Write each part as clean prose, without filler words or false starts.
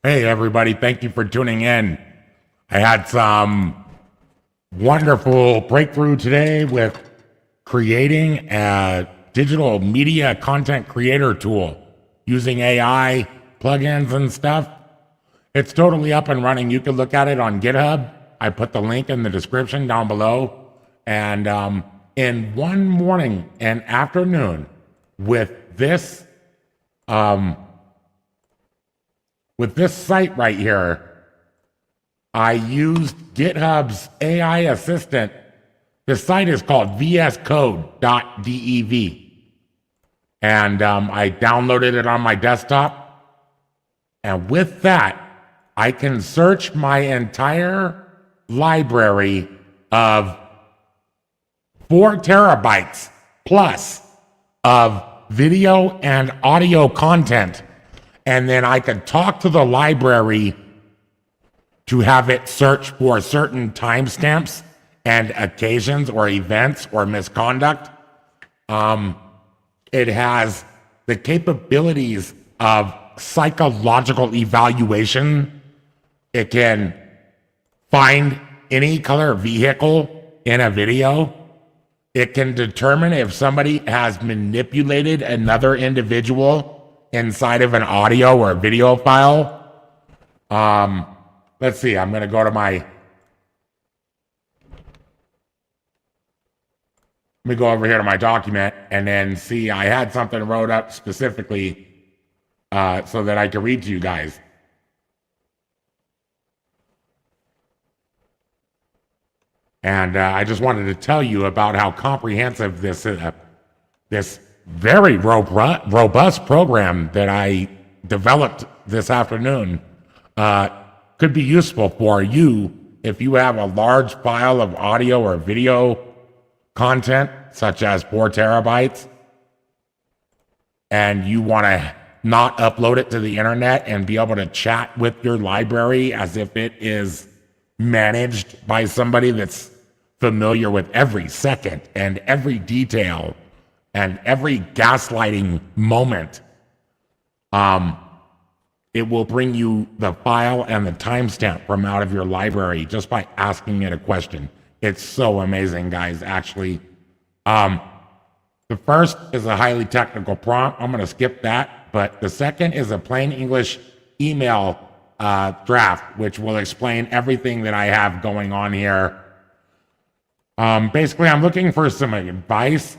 Hey, everybody, thank you for tuning in. I had some wonderful breakthrough today with creating a digital media content creator tool using AI plugins and stuff. It's totally up and running. You can look at it on GitHub. I put the link in the description down below. And in one morning and afternoon with this site right here, I used GitHub's AI assistant. The site is called vscode.dev. And I downloaded it on my desktop. And with that, I can search my entire library of 4 terabytes plus of video and audio content. And then I could talk to the library to have it search for certain timestamps and occasions or events or misconduct. It has the capabilities of psychological evaluation. It can find any color vehicle in a video. It can determine if somebody has manipulated another individual inside of an audio or a video file. Let's see, I'm going to go to let me go over here to my document and then see, I had something wrote up specifically so that I can read to you guys. And I just wanted to tell you about how comprehensive this very robust program that I developed this afternoon could be useful for you if you have a large file of audio or video content, such as 4 terabytes, and you want to not upload it to the internet and be able to chat with your library as if it is managed by somebody that's familiar with every second and every detail and every gaslighting moment. It will bring you the file and the timestamp from out of your library just by asking it a question. It's so amazing, guys, actually. The first is a highly technical prompt. I'm going to skip that. But the second is a plain English email draft, which will explain everything that I have going on here. Basically, I'm looking for some advice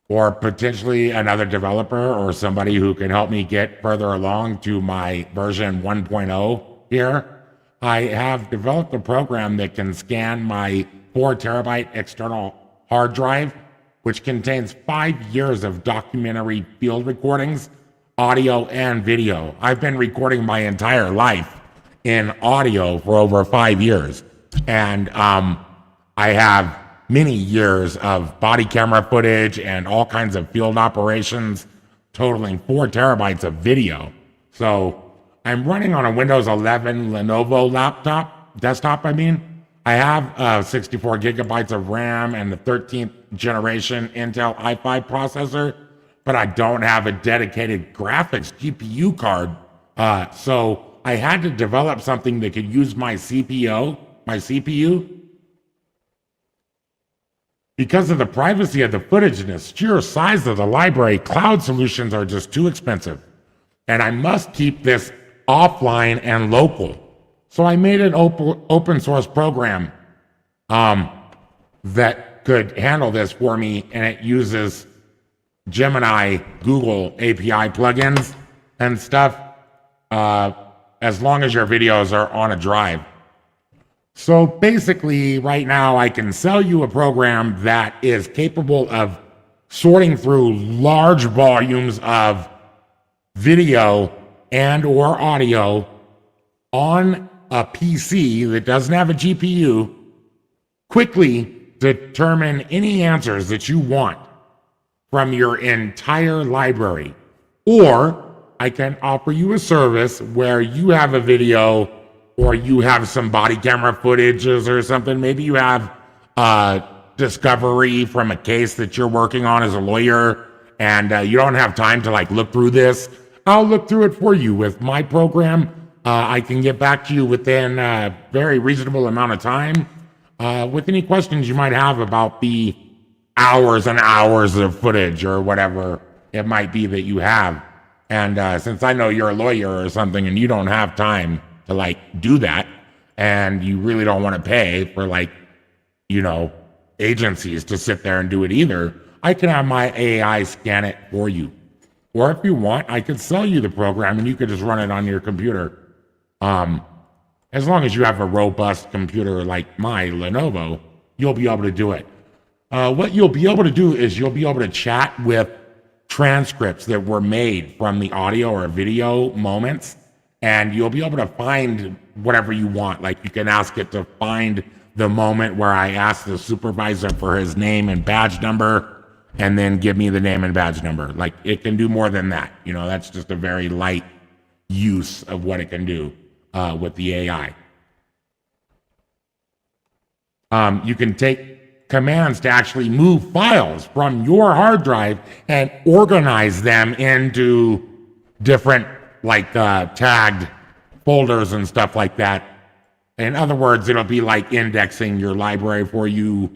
or potentially another developer or somebody who can help me get further along to my version 1.0 here. I have developed a program that can scan my 4 terabyte external hard drive, which contains 5 years of documentary field recordings, audio and video. I've been recording my entire life in audio for over 5 years. And I have many years of body camera footage and all kinds of field operations, totaling 4 terabytes of video. So I'm running on a Windows 11 Lenovo desktop. I have 64 gigabytes of RAM and the 13th generation Intel i5 processor, but I don't have a dedicated graphics GPU card. So I had to develop something that could use my CPU. Because of the privacy of the footage and the sheer size of the library, cloud solutions are just too expensive. And I must keep this offline and local. So I made an open source program that could handle this for me, and it uses Gemini Google API plugins and stuff as long as your videos are on a drive. So basically, right now, I can sell you a program that is capable of sorting through large volumes of video and or audio on a PC that doesn't have a GPU, quickly determine any answers that you want from your entire library. Or I can offer you a service where you have a video or you have some body camera footages or something. Maybe you have discovery from a case that you're working on as a lawyer and you don't have time to look through this. I'll look through it for you with my program I can get back to you within a very reasonable amount of time with any questions you might have about the hours and hours of footage or whatever it might be that you have. And since I know you're a lawyer or something and you don't have time to like do that, and you really don't want to pay for like, agencies to sit there and do it either, I can have my AI scan it for you. Or if you want, I could sell you the program and you could just run it on your computer. As long as you have a robust computer like my Lenovo, you'll be able to do it. What you'll be able to do is you'll be able to chat with transcripts that were made from the audio or video moments, and you'll be able to find whatever you want. Like you can ask it to find the moment where I asked the supervisor for his name and badge number, and then give me the name and badge number. Like it can do more than that. That's just a very light use of what it can do with the AI. You can take commands to actually move files from your hard drive and organize them into different tagged folders and stuff like that. In other words, it'll be like indexing your library for you.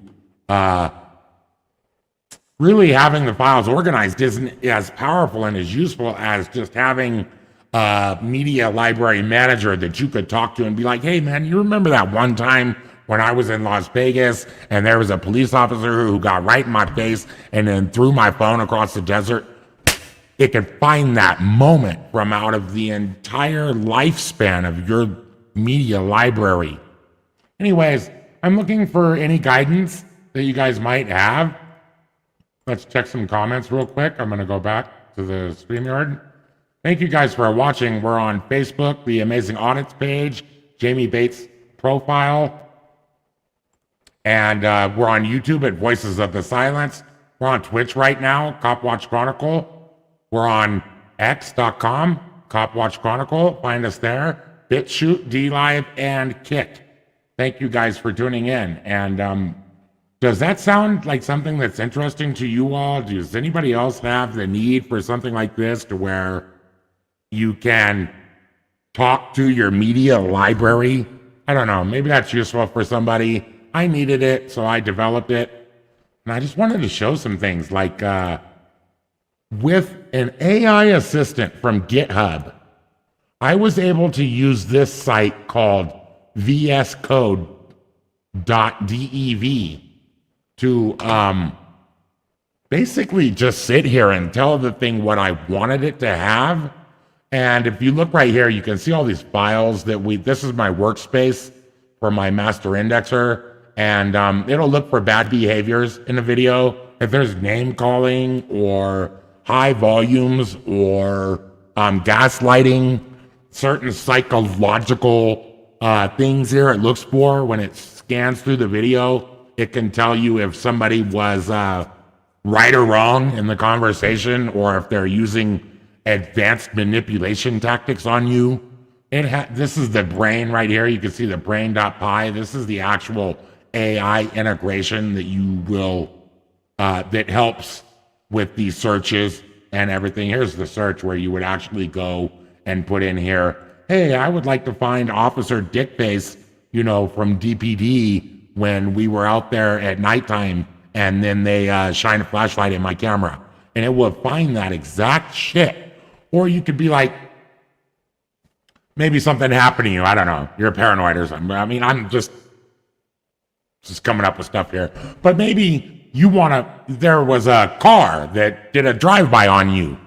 Really having the files organized isn't as powerful and as useful as just having a media library manager that you could talk to and be like, hey man, you remember that one time when I was in Las Vegas and there was a police officer who got right in my face and then threw my phone across the desert? It can find that moment from out of the entire lifespan of your media library. Anyways, I'm looking for any guidance that you guys might have. Let's check some comments real quick. I'm going to go back to the StreamYard. Thank you guys for watching. We're on Facebook, the Amazing Audits page, Jamie Bates profile. And we're on YouTube at Voices of the Silence. We're on Twitch right now, Cop Watch Chronicle. We're on x.com, Cop Watch Chronicle. Find us there. BitChute, DLive, and Kick. Thank you guys for tuning in. And does that sound like something that's interesting to you all? Does anybody else have the need for something like this to where you can talk to your media library? I don't know. Maybe that's useful for somebody. I needed it, so I developed it. And I just wanted to show some things like with an AI assistant from GitHub, I was able to use this site called vscode.dev to basically just sit here and tell the thing what I wanted it to have. And if you look right here, you can see all these files this is my workspace for my master indexer. And it'll look for bad behaviors in a video. If there's name calling or high volumes or gaslighting, certain psychological things here it looks for when it scans through the video. It can tell you if somebody was right or wrong in the conversation or if they're using advanced manipulation tactics on you. This is the brain right here. You can see the brain.py. This is the actual AI integration that you will, that helps with these searches and everything. Here's the search where you would actually go and put in here, hey, I would like to find Officer Dickface, from DPD when we were out there at nighttime and then they shine a flashlight in my camera. And it will find that exact shit. Or you could be like, maybe something happened to you. I don't know. You're paranoid or something. I mean, I'm just coming up with stuff here. But maybe there was a car that did a drive-by on you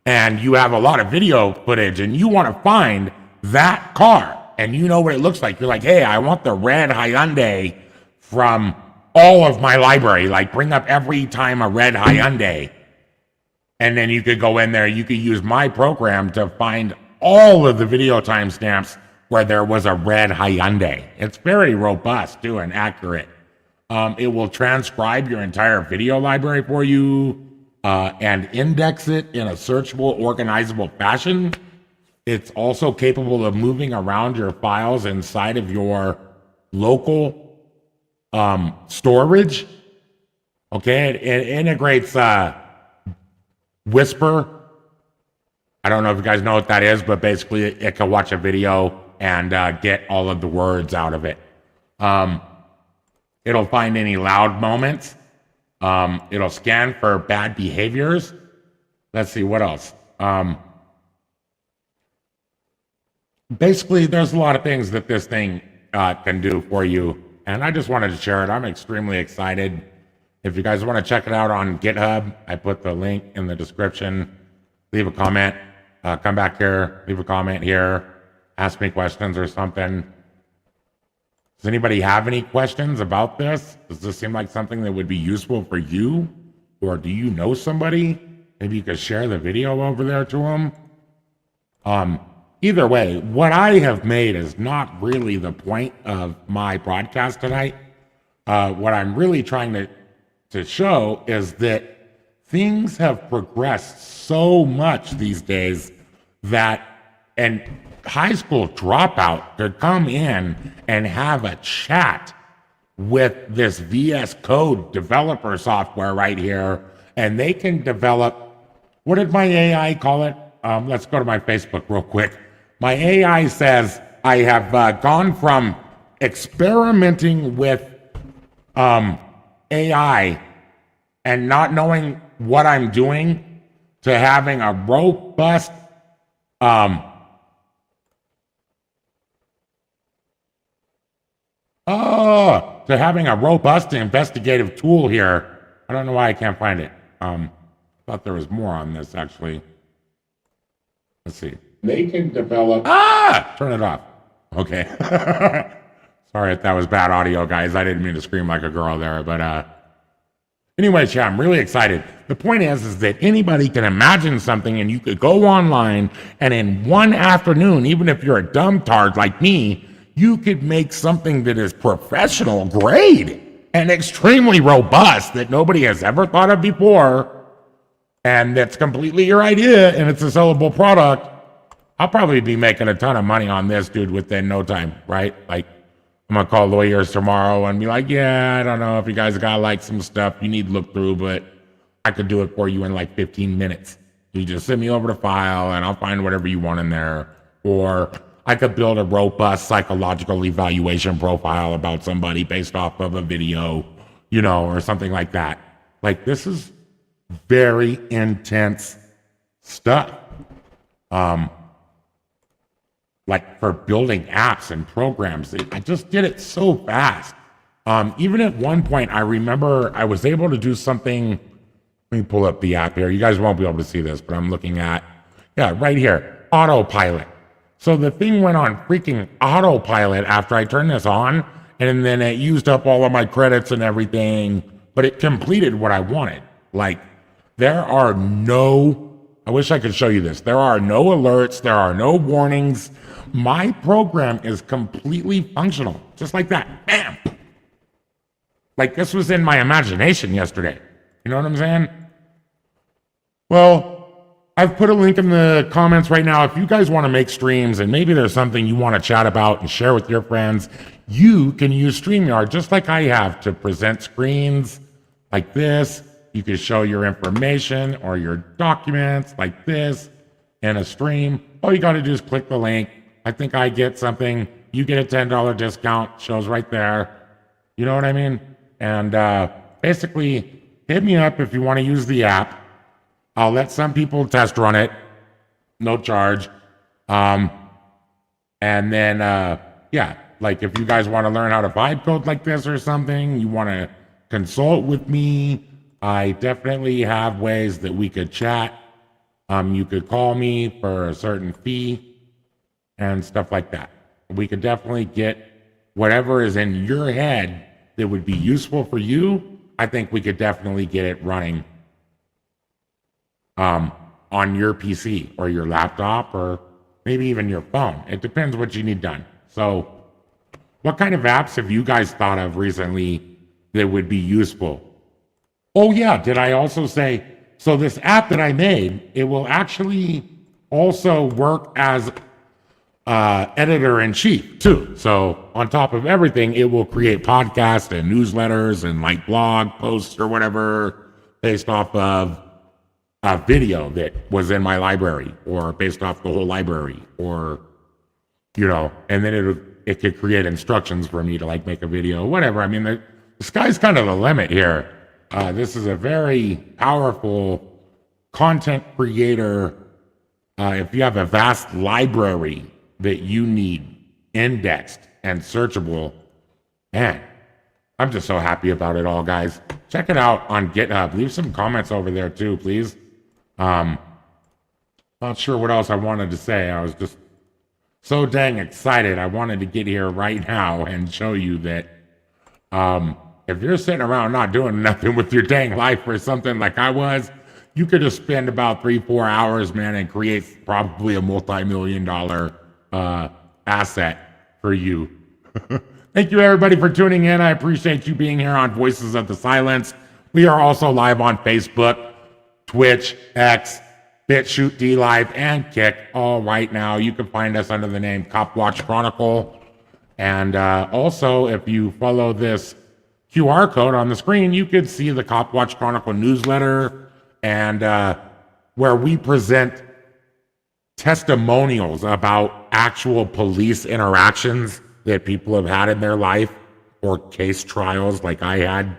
and you have a lot of video footage and you want to find that car and you know what it looks like. You're like, hey, I want the red Hyundai from all of my library. Like bring up every time a red Hyundai. And then you could go in there, you could use my program to find all of the video timestamps where there was a red Hyundai. It's very robust too and accurate. It will transcribe your entire video library for you and index it in a searchable, organizable fashion. It's also capable of moving around your files inside of your local storage. Okay, it integrates Whisper I don't know if you guys know what that is, but basically it can watch a video and get all of the words out of it. It'll find any loud moments. It'll scan for bad behaviors. Let's see, what else? Basically, there's a lot of things that this thing can do for you, and I just wanted to share it. I'm extremely excited. If you guys want to check it out on GitHub, I put the link in the description. Leave a comment. Come back here, leave a comment here, ask me questions or something. Does anybody have any questions about this? Does this seem like something that would be useful for you? Or do you know somebody? Maybe you could share the video over there to them. Either way, what I have made is not really the point of my broadcast tonight. What I'm really trying to show is that things have progressed so much these days that an high school dropout could come in and have a chat with this VS Code developer software right here, and they can develop, what did my AI call it? Let's go to my Facebook real quick. My AI says I have gone from experimenting with AI and not knowing what I'm doing to having a robust investigative tool here. I don't know why I can't find it. Thought there was more on this actually. Let's see. They can develop. Turn it off. Okay. Sorry if that was bad audio, guys. I didn't mean to scream like a girl there, but anyway, yeah, I'm really excited. The point is that anybody can imagine something, and you could go online, and in one afternoon, even if you're a dumb tard like me, you could make something that is professional grade and extremely robust that nobody has ever thought of before, and that's completely your idea, and it's a sellable product. I'll probably be making a ton of money on this, dude, within no time, right? Like, I'm gonna call lawyers tomorrow and be like, yeah, I don't know if you guys got like some stuff you need to look through, but I could do it for you in like 15 minutes. You just send me over the file and I'll find whatever you want in there. Or I could build a robust psychological evaluation profile about somebody based off of a video, you know, or something like that. Like, this is very intense stuff. Like for building apps and programs. I just did it so fast. Even at one point, I remember I was able to do something. Let me pull up the app here. You guys won't be able to see this, but I'm looking at, right here, autopilot. So the thing went on freaking autopilot after I turned this on, and then it used up all of my credits and everything, but it completed what I wanted. Like, there are no, I wish I could show you this. There are no alerts. There are no warnings. My program is completely functional, just like that. Bam! Like, this was in my imagination yesterday. You know what I'm saying? Well, I've put a link in the comments right now. If you guys want to make streams and maybe there's something you want to chat about and share with your friends, you can use StreamYard just like I have to present screens like this. You can show your information or your documents like this in a stream. All you got to do is click the link. I think I get something. You get a $10 discount. Shows right there. You know what I mean? And basically, hit me up if you want to use the app. I'll let some people test run it. No charge. And then, like if you guys want to learn how to vibe code like this or something, you want to consult with me, I definitely have ways that we could chat. You could call me for a certain fee and stuff like that. We could definitely get whatever is in your head that would be useful for you. I think we could definitely get it running on your PC or your laptop or maybe even your phone. It depends what you need done. So what kind of apps have you guys thought of recently that would be useful? Oh yeah, did I also say, so this app that I made, it will actually also work as editor-in-chief too. So on top of everything, it will create podcasts and newsletters and like blog posts or whatever based off of a video that was in my library or based off the whole library, or and then it could create instructions for me to like make a video, whatever. I mean, the sky's kind of the limit here. This is a very powerful content creator. If you have a vast library that you need indexed and searchable, man, I'm just so happy about it all, guys. Check it out on GitHub. Leave some comments over there too, please. Not sure what else I wanted to say. I was just so dang excited. I wanted to get here right now and show you that if you're sitting around not doing nothing with your dang life or something like I was, you could just spend about 3-4 hours, man, and create probably a multi-million-dollar asset for you. Thank you, everybody, for tuning in. I appreciate you being here on Voices of the Silence. We are also live on Facebook, Twitch, X, BitChute, DLive, and Kick. All right now, you can find us under the name Cop Watch Chronicle. And also, if you follow this QR code on the screen, you can see the Cop Watch Chronicle newsletter, and where we present testimonials about actual police interactions that people have had in their life, or case trials like I had.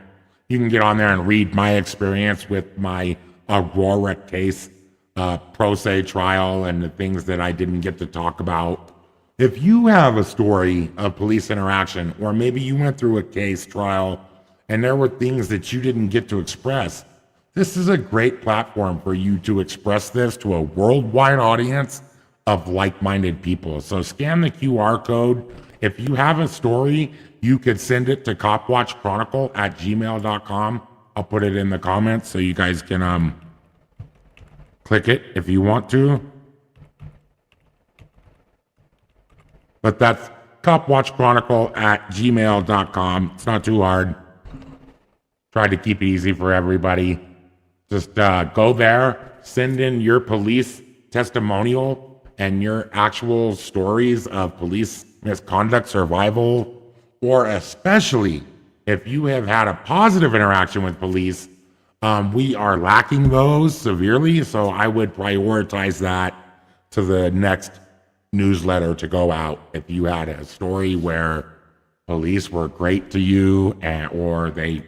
You can get on there and read my experience with my Aurora case, pro se trial, and the things that I didn't get to talk about. If you have a story of police interaction, or maybe you went through a case trial and there were things that you didn't get to express, this is a great platform for you to express this to a worldwide audience of like-minded people. So scan the QR code. If you have a story, you could send it to copwatchchronicle@gmail.com. I'll put it in the comments so you guys can click it if you want to. But that's copwatchchronicle@gmail.com. It's not too hard. Tried to keep it easy for everybody. Just go there, send in your police testimonial and your actual stories of police misconduct, survival, or especially if you have had a positive interaction with police. We are lacking those severely, so I would prioritize that to the next newsletter to go out. If you had a story where police were great to you, or they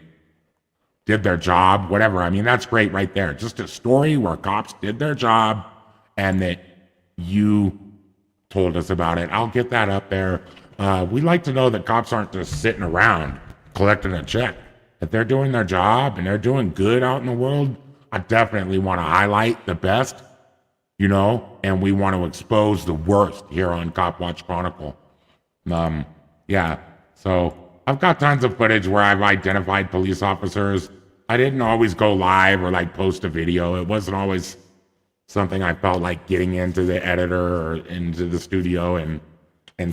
did their job, whatever. I mean, that's great right there. Just a story where cops did their job and that you told us about it. I'll get that up there. We like to know that cops aren't just sitting around collecting a check. If they're doing their job and they're doing good out in the world, I definitely want to highlight the best, and we want to expose the worst here on Cop Watch Chronicle. Yeah, so I've got tons of footage where I've identified police officers. I didn't always go live or like post a video. It wasn't always something I felt like getting into the editor or into the studio and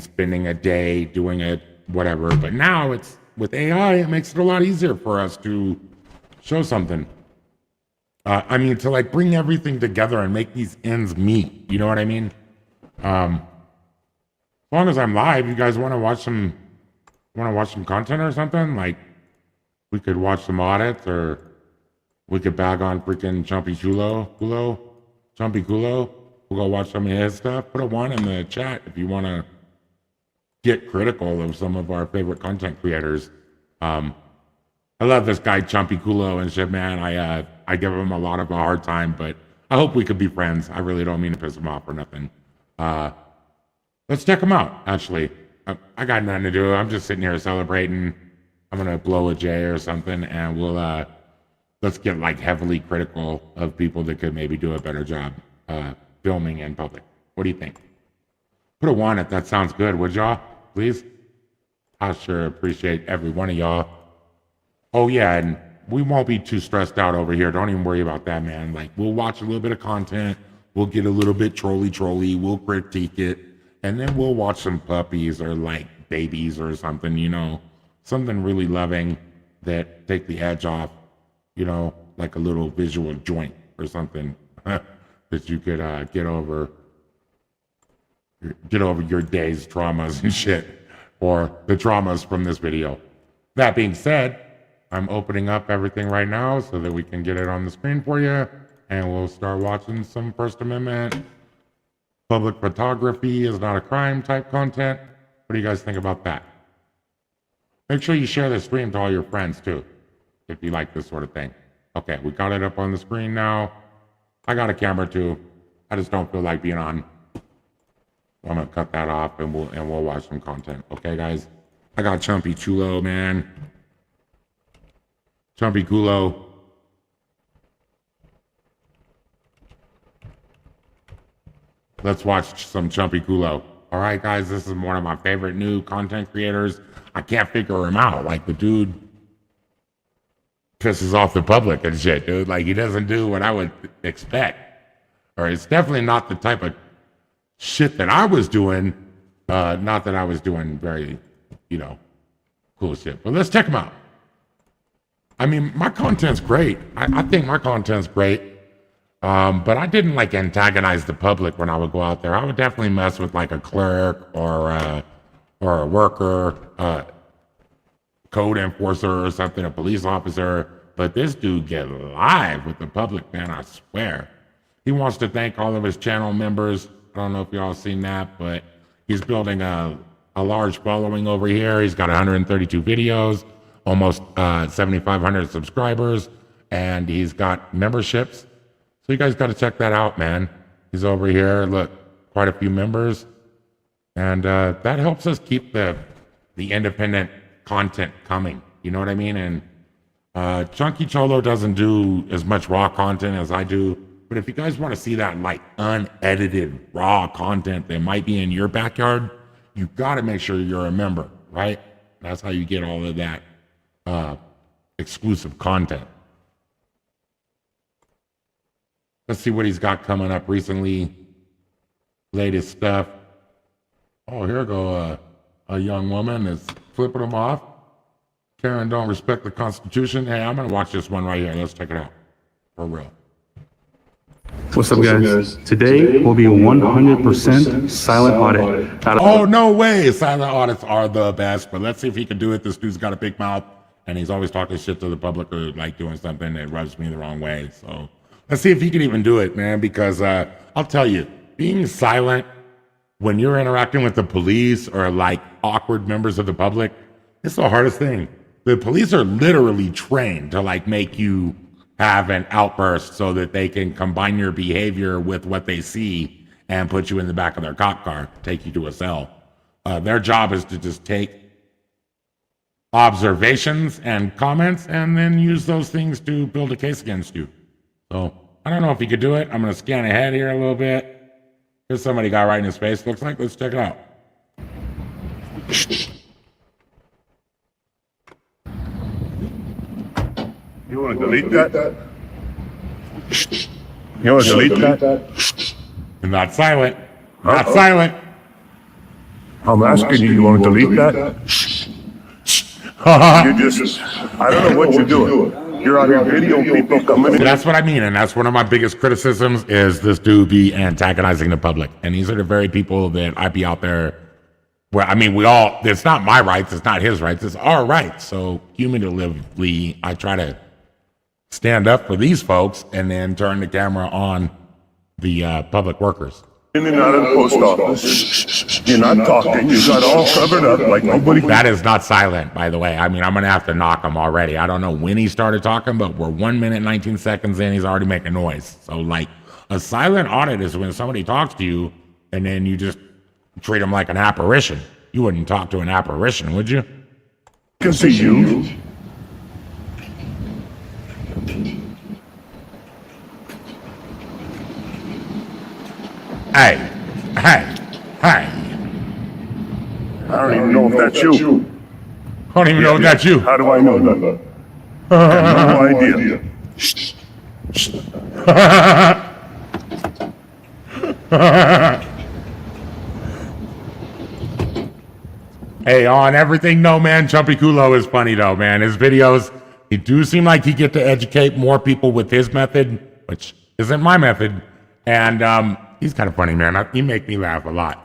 spending a day doing it, whatever. But now it's with AI, it makes it a lot easier for us to show something. To like bring everything together and make these ends meet. You know what I mean? As long as I'm live, you guys want to watch some content or something? Like, we could watch some audits, or we could bag on freaking Chumpy Culo. We'll go watch some of his stuff. Put a 1 in the chat if you want to get critical of some of our favorite content creators. I love this guy Chumpy Culo and shit, man. I give him a lot of a hard time, but I hope we could be friends. I really don't mean to piss him off or nothing. Let's check him out, actually. I got nothing to do. I'm just sitting here celebrating. I'm going to blow a J or something, and let's get like heavily critical of people that could maybe do a better job filming in public. What do you think? Put a 1 if that sounds good, would y'all? Please? I sure appreciate every one of y'all. Oh yeah, and we won't be too stressed out over here. Don't even worry about that, man. Like, we'll watch a little bit of content. We'll get a little bit trolly. We'll critique it. And then we'll watch some puppies or like babies or something, something really loving that take the edge off, like a little visual joint or something that you could get over your day's traumas and shit, or the traumas from this video. That being said, I'm opening up everything right now so that we can get it on the screen for you. and we'll start watching some First Amendment. Public photography is not a crime type content. What do you guys think about that? Make sure you share the stream to all your friends too, if you like this sort of thing. Okay, we got it up on the screen now. I got a camera too. I just don't feel like being on. I'm gonna cut that off and we'll watch some content. Okay, guys. I got Chumpy Chulo, man. Chumpy Culo. Let's watch some Chumpy Culo. All right, guys, this is one of my favorite new content creators. I can't figure him out. Like, the dude pisses off the public and shit, dude. Like, he doesn't do what I would expect. Or it's definitely not the type of shit that I was doing. Not that I was doing very, cool shit. But let's check him out. I mean, my content's great. I think my content's great. But I didn't antagonize the public when I would go out there. I would definitely mess with a clerk or a worker, code enforcer or something, a police officer. But this dude get live with the public, man, I swear. He wants to thank all of his channel members. I don't know if y'all seen that, but he's building a large following over here. He's got 132 videos, almost 7,500 subscribers, and he's got memberships. So you guys got to check that out, man. He's over here. Look, quite a few members. And that helps us keep the independent content coming. You know what I mean? And Chunky Cholo doesn't do as much raw content as I do. But if you guys want to see that unedited raw content that might be in your backyard, you got to make sure you're a member, right? That's how you get all of that exclusive content. Let's see what he's got coming up recently. Latest stuff. Oh, here go a young woman is flipping him off. Karen don't respect the Constitution. Hey, I'm going to watch this one right here. Let's check it out. For real. What's up, guys? Today will be 100% silent audit. Oh, no way. Silent audits are the best, but let's see if he can do it. This dude's got a big mouth, and he's always talking shit to the public or doing something that rubs me the wrong way. So let's see if he can even do it, man, because I'll tell you, being silent when you're interacting with the police or awkward members of the public, it's the hardest thing. The police are literally trained to make you have an outburst so that they can combine your behavior with what they see and put you in the back of their cop car, take you to a cell. Their job is to just take observations and comments and then use those things to build a case against you. So I don't know if he could do it. I'm going to scan ahead here a little bit. There's somebody got right in his face, looks like. Let's check it out. You want to delete that? You want to delete that? You're not silent. Not silent. I'm asking you, you want to delete that? You just, I don't know what you're doing. You're out here videoing people coming in. That's what I mean, and that's one of my biggest criticisms is this dude be antagonizing the public. And these are the very people that I be out there where, it's not my rights, it's not his rights, it's our rights. So cumulatively, I try to stand up for these folks and then turn the camera on the public workers. In and out of the post office. You're not talking. You got all covered up like nobody. That is not silent, by the way. I'm going to have to knock him already. I don't know when he started talking, but we're 1 minute, 19 seconds in. He's already making noise. So a silent audit is when somebody talks to you and then you just treat them like an apparition. You wouldn't talk to an apparition, would you? I can see you. Hey. I don't even know if that's you. I don't even know if that's you. How do I know that? I have no idea. Hey, on everything, no, man, Chumpy Culo is funny, though, man. His videos, he do seem like he get to educate more people with his method, which isn't my method. And he's kind of funny, man. He make me laugh a lot.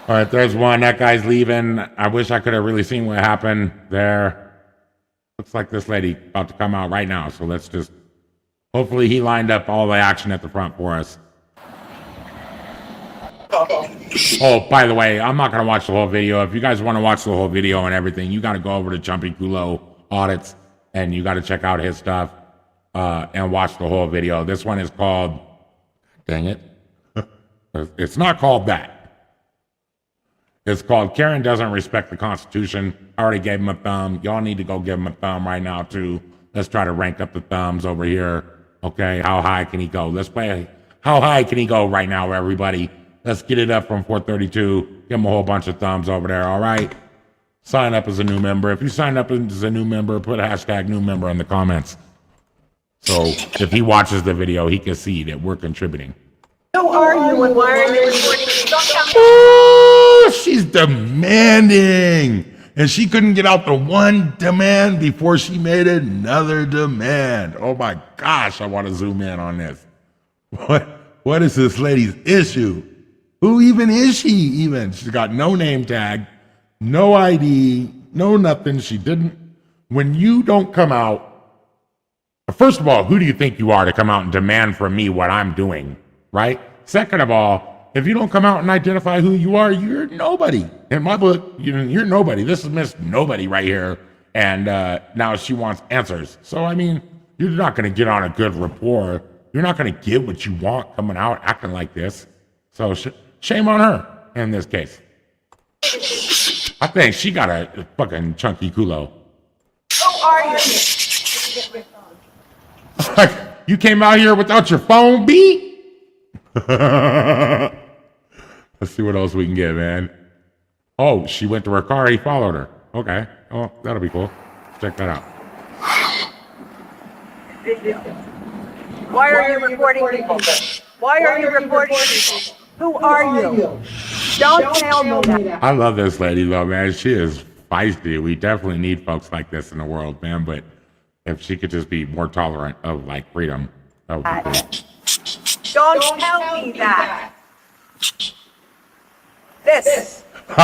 All right, there's one. That guy's leaving. I wish I could have really seen what happened there. Looks like this lady about to come out right now. So let's just, hopefully he lined up all the action at the front for us. Oh, by the way, I'm not going to watch the whole video. If you guys want to watch the whole video and everything, you got to go over to Chumpy Kulo Audits and you got to check out his stuff and watch the whole video. This one is called, dang it. It's not called that. It's called Karen Doesn't Respect the Constitution. I already gave him a thumb. Y'all need to go give him a thumb right now, too. Let's try to rank up the thumbs over here. Okay, how high can he go? Let's play. How high can he go right now, everybody? Let's get it up from 432. Give him a whole bunch of thumbs over there, all right? Sign up as a new member. If you sign up as a new member, put hashtag new member in the comments. So if he watches the video, he can see that we're contributing. Who are you and why are you recording me? Don't tell me. Oh, she's demanding. And she couldn't get out the one demand before she made another demand. Oh my gosh, I want to zoom in on this. What is this lady's issue? Who even is she even? She's got no name tag, no ID, no nothing. She didn't. When you don't come out, first of all, who do you think you are to come out and demand from me what I'm doing? Right? Second of all, if you don't come out and identify who you are, you're nobody. In my book, you're nobody. This is Miss Nobody right here. And now she wants answers. So, I mean, you're not going to get on a good rapport. You're not going to get what you want coming out acting like this. So, shame on her in this case. I think she got a fucking chunky culo. Who are you? Like, you came out here without your phone, B? Let's see what else we can get, man. Oh, she went to her car. He followed her. Okay. Oh, that'll be cool. Check that out. Why are you recording people? Why are you recording people? Who are you? Don't tell me that. I love this lady, though, man. She is feisty. We definitely need folks like this in the world, man. But if she could just be more tolerant of, like, freedom, that would be cool. Don't tell me that. This. Do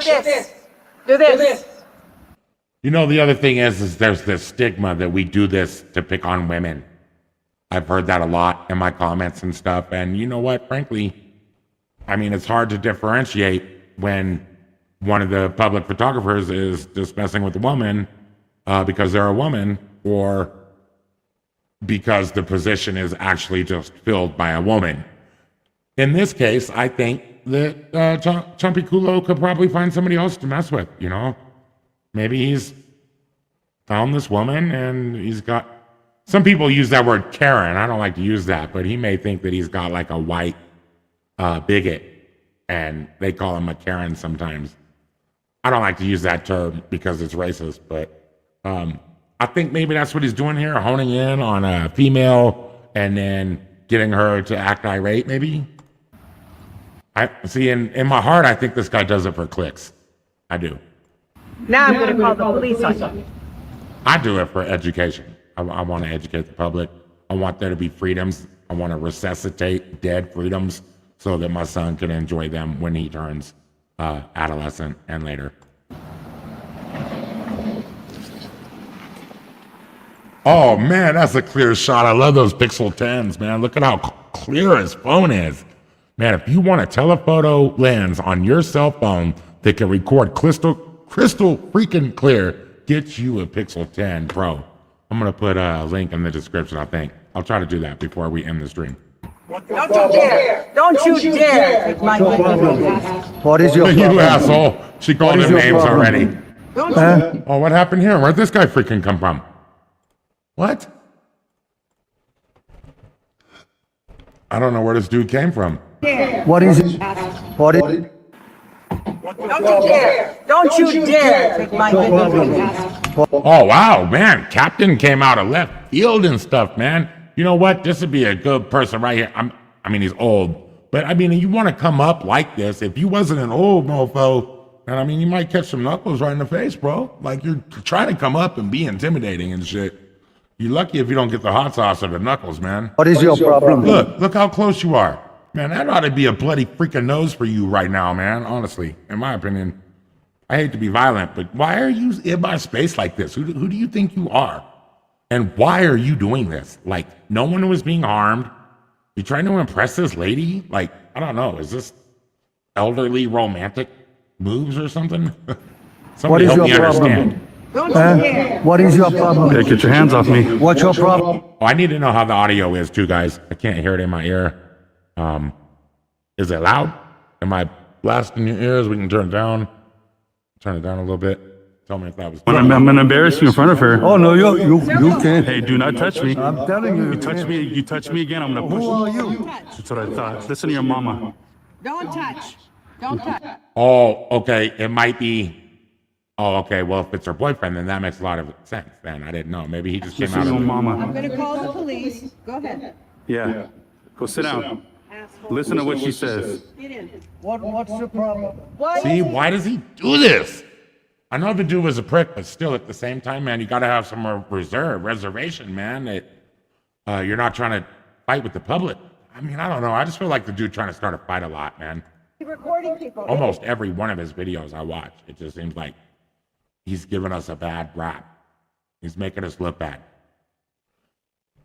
this. Do this. You know, the other thing is there's this stigma that we do this to pick on women. I've heard that a lot in my comments and stuff. And you know what? Frankly, I mean, it's hard to differentiate when one of the public photographers is just messing with a woman because they're a woman, or because the position is actually just filled by a woman. In this case, I think that Chumpy Kulo could probably find somebody else to mess with, you know? Maybe he's found this woman and he's got... Some people use that word Karen. I don't like to use that, but he may think that he's got like a white bigot, and they call him a Karen sometimes. I don't like to use that term because it's racist, but I think maybe that's what he's doing here, honing in on a female and then getting her to act irate, maybe. I see, in my heart, I think this guy does it for clicks. I do. Now I'm going to call the police on you. I do it for education. I want to educate the public. I want there to be freedoms. I want to resuscitate dead freedoms so that my son can enjoy them when he turns adolescent and later. Oh man, that's a clear shot. I love those Pixel 10s, man. Look at how clear his phone is. Man, if you want a telephoto lens on your cell phone that can record crystal freaking clear, get you a Pixel 10 Pro. I'm going to put a link in the description, I think. I'll try to do that before we end the stream. Don't you dare! Don't you dare take my What is your You problem? asshole. She called him your names problem? already. Oh, what happened here? Where'd this guy freaking come from? What? I don't know where this dude came from. What is it? What is it? Don't you dare! Don't you dare take my Oh, wow, man. Captain came out of left field and stuff, man. You know what? This would be a good person right here. I mean, he's old. But, I mean, you want to come up like this. If you wasn't an old mofo, and I mean, you might catch some knuckles right in the face, bro. Like, you're trying to come up and be intimidating and shit. You're lucky if you don't get the hot sauce or the knuckles, man. What is your problem? Look how close you are. Man, that ought to be a bloody freaking nose for you right now, man. Honestly, in my opinion. I hate to be violent, but why are you in my space like this? Who do you think you are? And why are you doing this? Like, no one was being harmed. You trying to impress this lady? Like, I don't know. Is this elderly romantic moves or something? Somebody help me understand. What is your problem? Okay, get your hands off me. What's your problem? Oh, I need to know how the audio is too, guys. I can't hear it in my ear. Is it loud? Am I blasting your ears? We can turn it down. Turn it down a little bit. Tell me if that was. I'm gonna embarrass you in front of her. Oh no, you can't. Hey, do not touch me. I'm telling you. You touch me again, I'm gonna push Who you. are you? That's what I thought. Listen to your mama. Don't touch. Don't touch. Oh, okay. It might be. Oh, okay. Well, if it's her boyfriend, then that makes a lot of sense. Then I didn't know. Maybe he just came Listen out to of your the. mama. I'm gonna call the police. Go ahead. Yeah. Go sit down. Asshole. Listen to what she says. Get in. What's the problem? Why? See, why does he do this? I know the dude was a prick, but still, at the same time, man, you got to have some reservation, man. That you're not trying to fight with the public. I mean, I don't know. I just feel like the dude trying to start a fight a lot, man. Recording people. Almost every one of his videos I watch, it just seems like he's giving us a bad rap. He's making us look bad.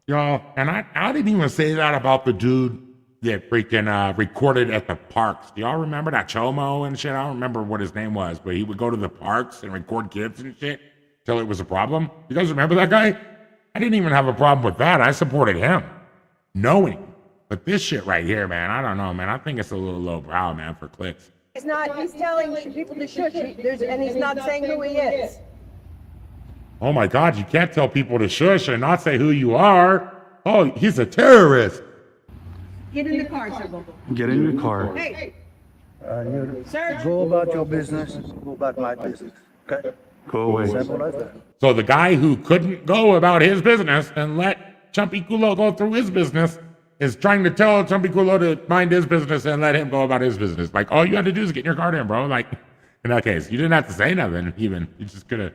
Y'all, and I didn't even say that about the dude that freaking recorded at the parks. Do y'all remember that Chomo and shit? I don't remember what his name was, but he would go to the parks and record kids and shit till it was a problem. You guys remember that guy? I didn't even have a problem with that. I supported him, knowing. But this shit right here, man, I don't know, man. I think it's a little lowbrow, man, for clicks. He's not. He's telling people to shush. And he's not saying who he is. Oh my God, you can't tell people to shush and not say who you are. Oh, he's a terrorist. Get in the car, sir. Get in your car. Hey, You sir. go about your business. Go about my business. Okay. Go away. Simple as that. So the guy who couldn't go about his business and let Chumpy Kulo go through his business is trying to tell Chumpy Kulo to mind his business and let him go about his business. Like, all you had to do is get in your car in, bro. Like, in that case, you didn't have to say nothing, even. You just could have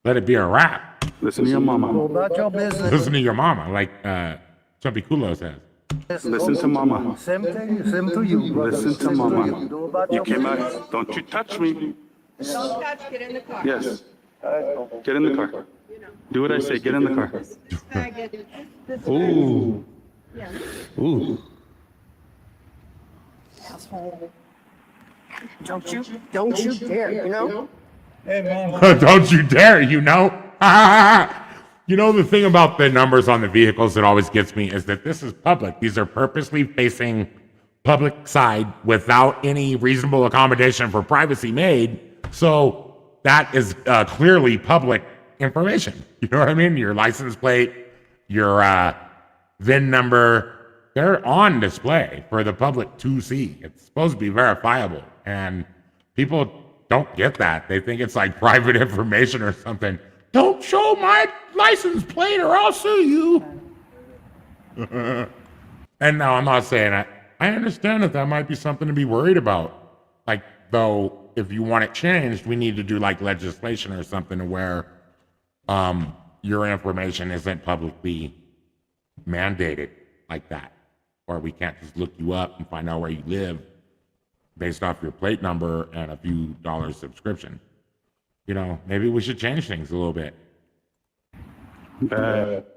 let it be a rap. Listen to your Go mama. about your business. Listen to your mama, like Chumpy Kulo says. Listen to mama. Same thing. Same to you. brother. Listen to Same mama. you. Go about You your came business. out. Don't you touch me. Don't touch. Get in the car. Yes. Get in the car. Do what I say. Get in the car. Faggot. This Ooh. Yeah. Ooh. Asshole. Don't you dare, you know? Don't you dare, you know? You know, the thing about the numbers on the vehicles that always gets me is that this is public. These are purposely facing public side without any reasonable accommodation for privacy made. So that is clearly public information. You know what I mean? Your license plate, your VIN number, they're on display for the public to see. It's supposed to be verifiable. And people don't get that. They think it's like private information or something. Don't show my license plate or I'll sue you. And no, I'm not saying that. I understand that might be something to be worried about. Like, though, if you want it changed, we need to do like legislation or something to where your information isn't publicly mandated like that. Or we can't just look you up and find out where you live based off your plate number and a few dollars subscription. You know, maybe we should change things a little bit.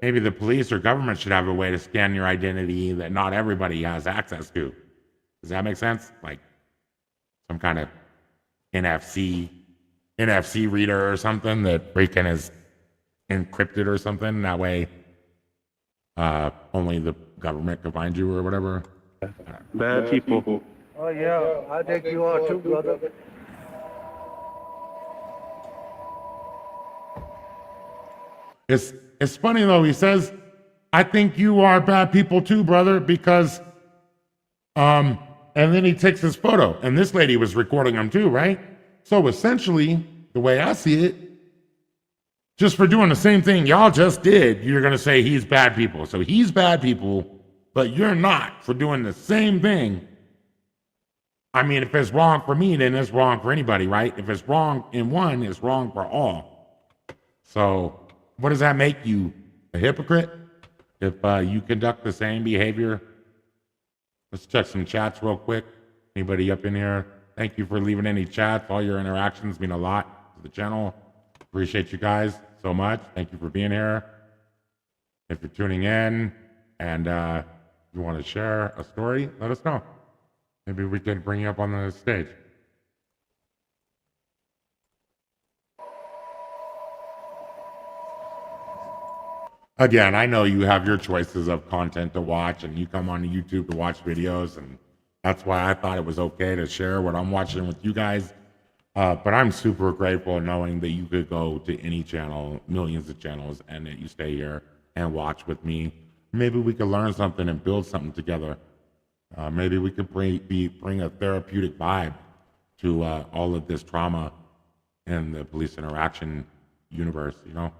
Maybe the police or government should have a way to scan your identity that not everybody has access to. Does that make sense? Like some kind of NFC reader or something that freaking is encrypted or something. That way, only the government can find you or whatever. Bad people. Oh yeah, I think you are too, brother. It's funny though. He says, "I think you are bad people too, brother," because and then he takes his photo, and this lady was recording him too, right? So essentially, the way I see it, just for doing the same thing y'all just did, you're gonna say he's bad people. So he's bad people, but you're not for doing the same thing. I mean, if it's wrong for me, then it's wrong for anybody, right? If it's wrong in one, it's wrong for all. So what does that make you? A hypocrite? If you conduct the same behavior Let's check some chats real quick. Anybody up in here? Thank you for leaving any chats. All your interactions mean a lot to the channel. Appreciate you guys so much. Thank you for being here. If you're tuning in and you want to share a story, let us know. Maybe we can bring you up on the stage. Again, I know you have your choices of content to watch, and you come on YouTube to watch videos, and that's why I thought it was okay to share what I'm watching with you guys. But I'm super grateful knowing that you could go to any channel, millions of channels, and that you stay here and watch with me. Maybe we could learn something and build something together. Maybe we could bring a therapeutic vibe to all of this trauma in the police interaction universe, you know?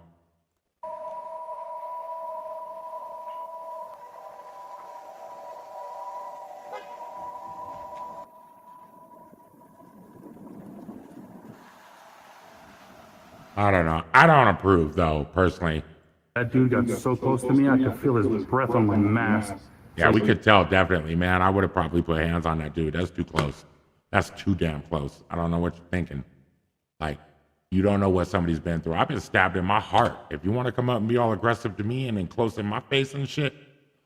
I don't know. I don't approve, though, personally. That dude got so close to me, I could feel his breath on my mask. Yeah, we could tell, definitely, man. I would have probably put hands on that dude. That's too close. That's too damn close. I don't know what you're thinking. Like, you don't know what somebody's been through. I've been stabbed in my heart. If you want to come up and be all aggressive to me and then close in my face and shit,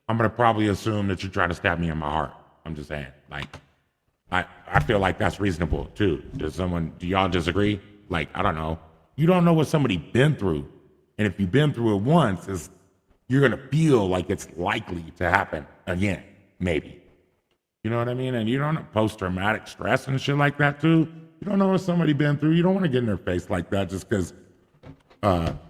I'm going to probably assume that you're trying to stab me in my heart. I'm just saying. Like, I feel like that's reasonable, too. Do y'all disagree? Like, I don't know. You don't know what somebody been through. And if you've been through it once, you're going to feel like it's likely to happen again, maybe. You know what I mean? And you don't know post-traumatic stress and shit like that, too. You don't know what somebody been through. You don't want to get in their face like that just because, well,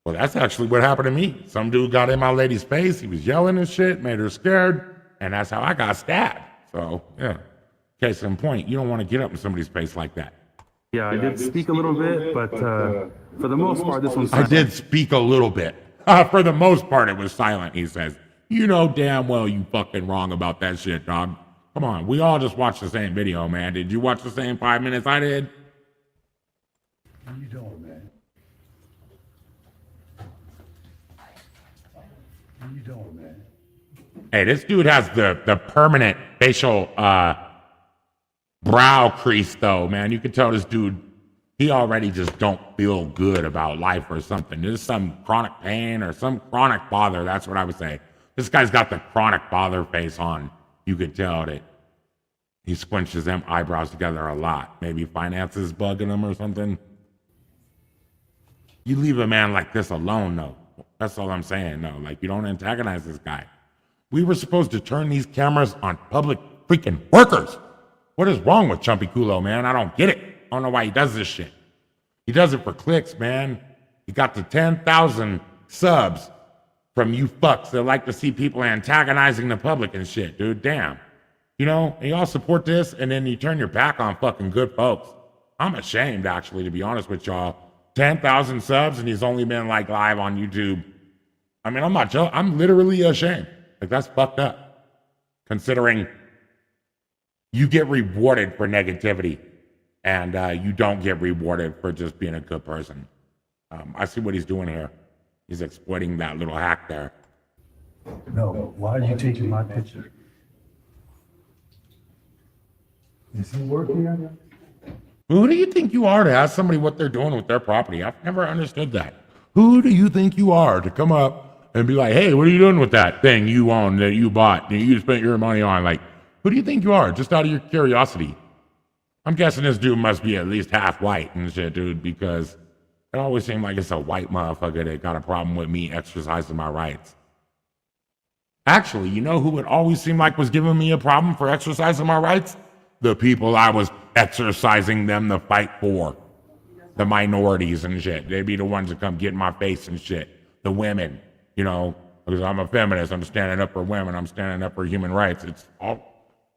that's actually what happened to me. Some dude got in my lady's face. He was yelling and shit, made her scared. And that's how I got stabbed. So, yeah. Case in point, you don't want to get up in somebody's face like that. Yeah, I did speak a little bit, but for the most part, this one's I did speak a little bit. For the most part, it was silent, he says. You know damn well you fucking wrong about that shit, dog. Come on, we all just watched the same video, man. Did you watch the same 5 minutes I did? How you doing, man? How you doing, man? Hey, this dude has the permanent facial brow crease, though, man. You can tell this dude, he already just don't feel good about life or something. There's some chronic pain or some chronic bother. That's what I would say. This guy's got the chronic bother face on. You could tell that he squinches them eyebrows together a lot. Maybe finances bugging him or something. You leave a man like this alone, though. That's all I'm saying, though. Like, you don't antagonize this guy. We were supposed to turn these cameras on public freaking workers. What is wrong with Chumpy Kulo, man? I don't get it. I don't know why he does this shit. He does it for clicks, man. He got to 10,000 subs from you fucks that like to see people antagonizing the public and shit, dude. Damn. You know, and y'all support this, and then you turn your back on fucking good folks. I'm ashamed, actually, to be honest with y'all. 10,000 subs, and he's only been, like, live on YouTube. I mean, I'm not joking. I'm literally ashamed. Like, that's fucked up. Considering you get rewarded for negativity, and you don't get rewarded for just being a good person. I see what he's doing here. He's exploiting that little hack there. No, why are you taking my picture? Is he working on it? Who do you think you are to ask somebody what they're doing with their property? I've never understood that. Who do you think you are to come up and be like, hey, what are you doing with that thing you own, that you bought, that you spent your money on? Like, who do you think you are, just out of your curiosity? I'm guessing this dude must be at least half white and shit, dude, because it always seemed like it's a white motherfucker that got a problem with me exercising my rights. Actually, you know who it always seemed like was giving me a problem for exercising my rights? The people I was exercising them to fight for. The minorities and shit. They'd be the ones that come get in my face and shit. The women, you know, because I'm a feminist. I'm standing up for women. I'm standing up for human rights. It's all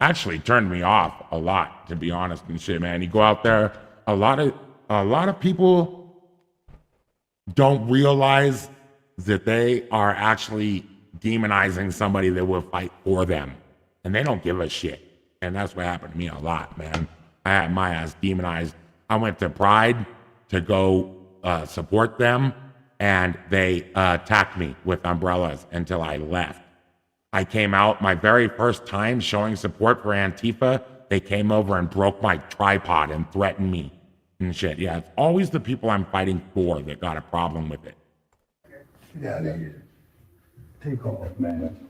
actually turned me off a lot, to be honest and shit, man. You go out there, a lot of people don't realize that they are actually demonizing somebody that will fight for them. And they don't give a shit. And that's what happened to me a lot, man. I had my ass demonized. I went to Pride to go support them, and they attacked me with umbrellas until I left. I came out my very first time showing support for Antifa. They came over and broke my tripod and threatened me and shit. Yeah, it's always the people I'm fighting for that got a problem with it. Get out of here. Take off, man.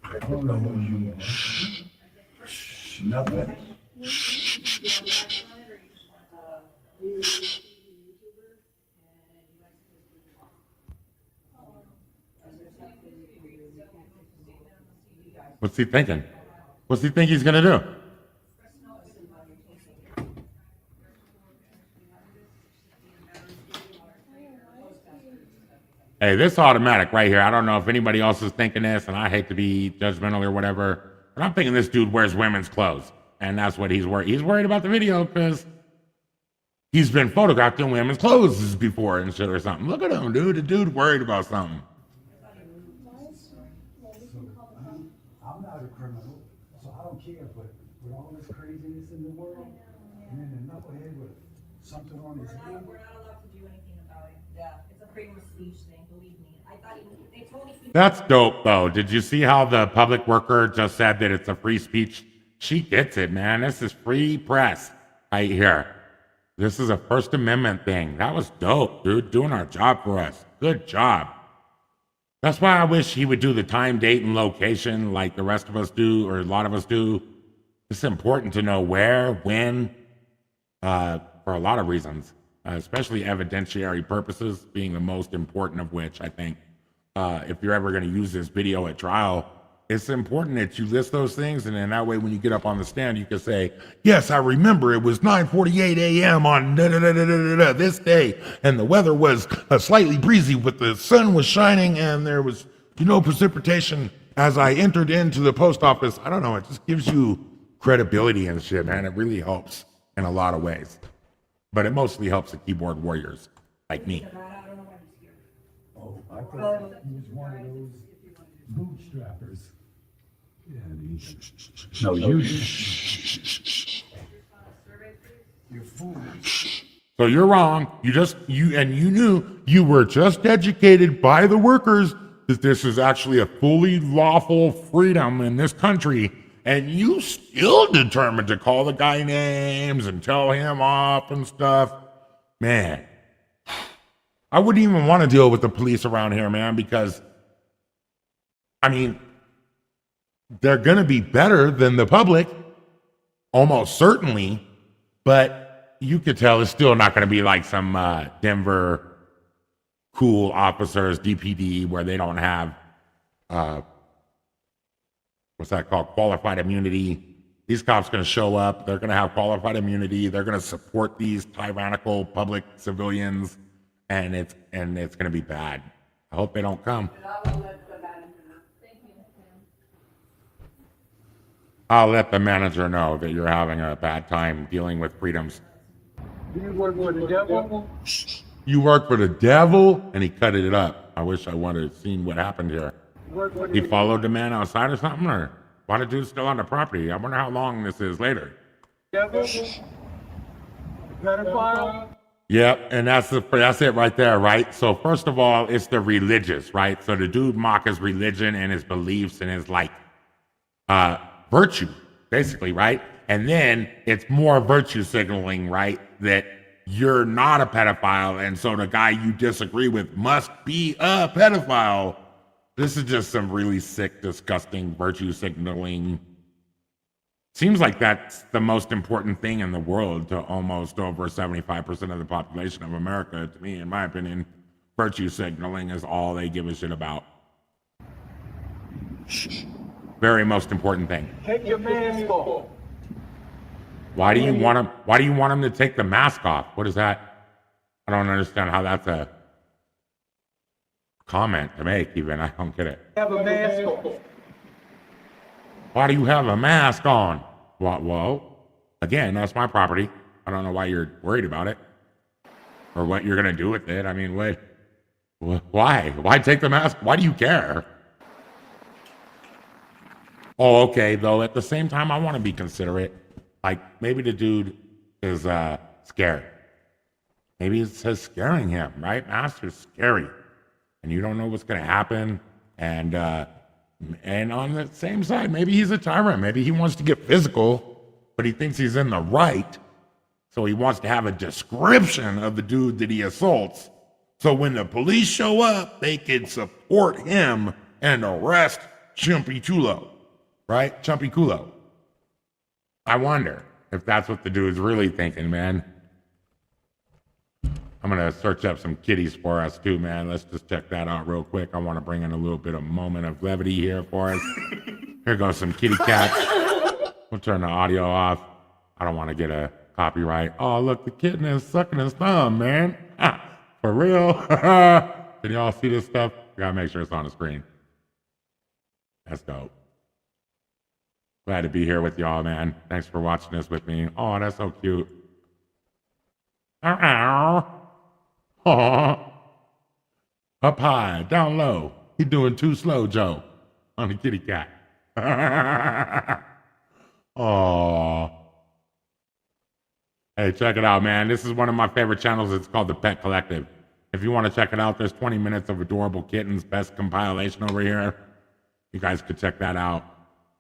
I don't know what you want. Shh, nothing. What's he thinking? What's he think he's gonna do? Hey, this automatic right here. I don't know if anybody else is thinking this, and I hate to be judgmental or whatever, but I'm thinking this dude wears women's clothes, and that's what he's worried. He's worried about the video because he's been photographed in women's clothes before and shit or something. Look at him, dude. The dude worried about something. I'm not a criminal, so I don't care, but with all this craziness in the world, and then a knucklehead with something on his head. We're not allowed to do anything about it. Yeah, it's a freedom of speech thing, believe me. I thought they told me. That's dope, though. Did you see how the public worker just said that it's a free speech? She gets it, man. This is free press right here. This is a First Amendment thing. That was dope, dude. Doing our job for us. Good job. That's why I wish he would do the time, date, and location like the rest of us do, or a lot of us do. It's important to know where, when, for a lot of reasons, especially evidentiary purposes being the most important of which, I think. If you're ever going to use this video at trial, it's important that you list those things, and then that way when you get up on the stand, you can say, yes, I remember it was 9:48 a.m. on this day, and the weather was slightly breezy, but the sun was shining, and there was, precipitation as I entered into the post office. I don't know, it just gives you credibility and shit, man. It really helps in a lot of ways. But it mostly helps the keyboard warriors like me. Oh, I thought he was one of those bootstrappers. Yeah, no, you're foolish. So you're wrong. You knew you were just educated by the workers that this is actually a fully lawful freedom in this country, and you still determined to call the guy names and tell him off and stuff. Man, I wouldn't even want to deal with the police around here, man, because they're going to be better than the public, almost certainly, but you could tell it's still not going to be like some Denver cool officers, DPD, where they don't have, what's that called, qualified immunity. These cops going to show up, they're going to have qualified immunity, they're going to support these tyrannical public civilians, and it's going to be bad. I hope they don't come. I'll let the manager know that you're having a bad time dealing with freedoms. Do you work for the devil? You work for the devil? And he cut it up. I wish I wanted to seen what happened here. He followed the man outside or something? Or why the dude's still on the property? I wonder how long this is later. Devil? Pedophile? Yep, and that's it right there, right? So first of all, it's the religious, right? So the dude mock his religion and his beliefs and his virtue, basically, right? And then it's more virtue signaling, right? That you're not a pedophile, and so the guy you disagree with must be a pedophile. This is just some really sick, disgusting virtue signaling. Seems like that's the most important thing in the world to almost over 75% of the population of America. To me, in my opinion, virtue signaling is all they give a shit about. Very most important thing. Take your mask off. Why do you want him to take the mask off? What is that? I don't understand how that's a comment to make even. I don't get it. Have a mask on. Why do you have a mask on? Well, again, that's my property. I don't know why you're worried about it or what you're going to do with it. I mean, why? Why take the mask? Why do you care? Oh, okay, though at the same time, I want to be considerate. Like, maybe the dude is scared. Maybe it's scaring him, right? Masks are scary. And you don't know what's going to happen. And And on the same side, maybe he's a tyrant. Maybe he wants to get physical, but he thinks he's in the right. So he wants to have a description of the dude that he assaults. So when the police show up, they can support him and arrest Chumpy Chulo, right? Chumpy Culo. I wonder if that's what the dude's really thinking, man. I'm going to search up some kitties for us too, man. Let's just check that out real quick. I want to bring in a little bit of moment of levity here for us. Here goes some kitty cats. We'll turn the audio off. I don't want to get a copyright. Oh, look, the kitten is sucking his thumb, man. For real? Can y'all see this stuff? I gotta make sure it's on the screen. That's dope. Glad to be here with y'all, man. Thanks for watching this with me. Oh, that's so cute. Ow. Aw. Up high, down low. He doing too slow, Joe, on the kitty cat. Aw. Hey, check it out, man. This is one of my favorite channels. It's called The Pet Collective. If you want to check it out, there's 20 minutes of adorable kittens, best compilation over here. You guys could check that out.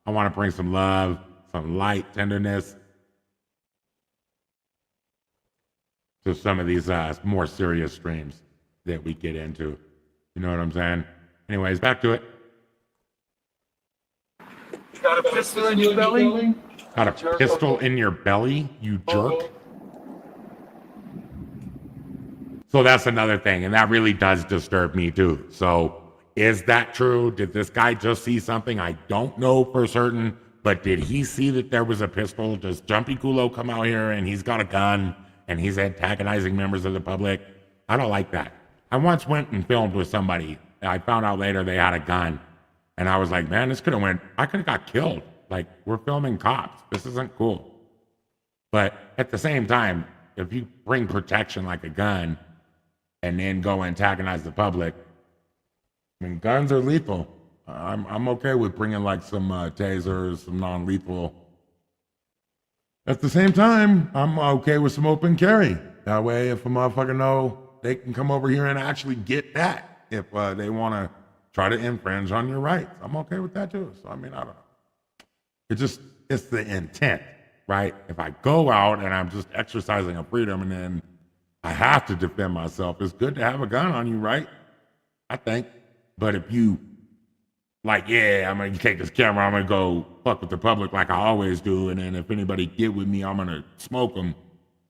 I want to bring some love, some light, tenderness to some of these more serious streams that we get into. You know what I'm saying? Anyways, back to it. Got a pistol in your belly? Got a pistol in your belly, you jerk? So that's another thing, and that really does disturb me too. So is that true? Did this guy just see something? I don't know for certain, but did he see that there was a pistol? Does Jumpy Culo come out here and he's got a gun and he's antagonizing members of the public? I don't like that. I once went and filmed with somebody. I found out later they had a gun. And I was like, man, this could have went, I could have got killed. Like, we're filming cops. This isn't cool. But at the same time, if you bring protection like a gun and then go antagonize the public, I mean, guns are lethal. I'm okay with bringing like some tasers, some non-lethal. At the same time, I'm okay with some open carry. That way, if a motherfucker know, they can come over here and actually get that if they want to try to infringe on your rights. I'm okay with that too. So, I mean, I don't know. It's the intent, right? If I go out and I'm just exercising a freedom and then I have to defend myself, it's good to have a gun on you, right? I think. But if you, like, yeah, I'm going to take this camera, I'm going to go fuck with the public like I always do, and then if anybody get with me, I'm going to smoke them,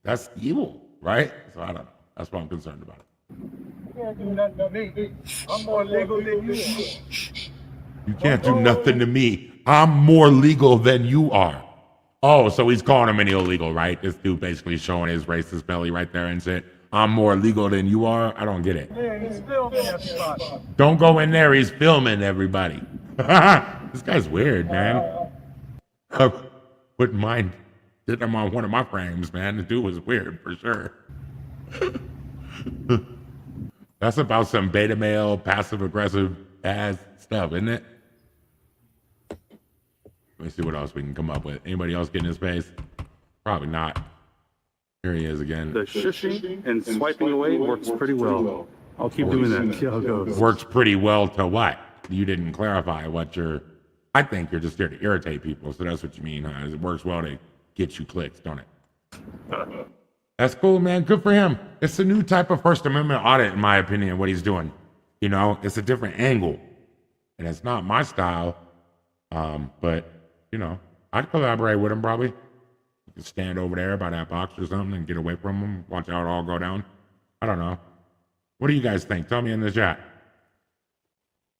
that's evil, right? So I don't know. That's what I'm concerned about. You can't do nothing to me. I'm more legal than you are. You can't do nothing to me. I'm more legal than you are. Oh, so he's calling him an illegal, right? This dude basically showing his racist belly right there and said, I'm more legal than you are? I don't get it. Man, he's filming that spot. Don't go in there. He's filming everybody. This guy's weird, man. I wouldn't mind getting him on one of my frames, man. The dude was weird for sure. That's about some beta male, passive aggressive ass stuff, isn't it? Let me see what else we can come up with. Anybody else getting his face? Probably not. Here he is again. The shushing and swiping away works pretty well. I'll keep doing that. See how it goes. Works pretty well to what? You didn't clarify what you're... I think you're just here to irritate people, so that's what you mean, huh? It works well to get you clicks, don't it? That's cool, man. Good for him. It's a new type of First Amendment audit, in my opinion, what he's doing. You know, it's a different angle. And it's not my style, but, you know, I'd collaborate with him probably. You could stand over there by that box or something and get away from him, watch how it all go down. I don't know. What do you guys think? Tell me in the chat.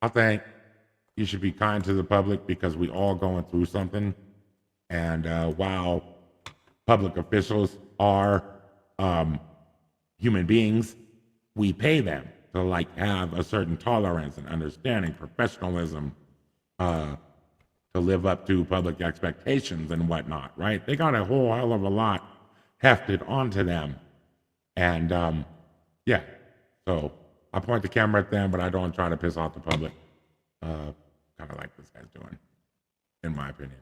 I think you should be kind to the public because we all going through something. And while public officials are human beings, we pay them to like have a certain tolerance and understanding, professionalism, to live up to public expectations and whatnot, right? They got a whole hell of a lot hefted onto them. And yeah, so I point the camera at them, but I don't try to piss off the public. Kind of like this guy's doing, in my opinion.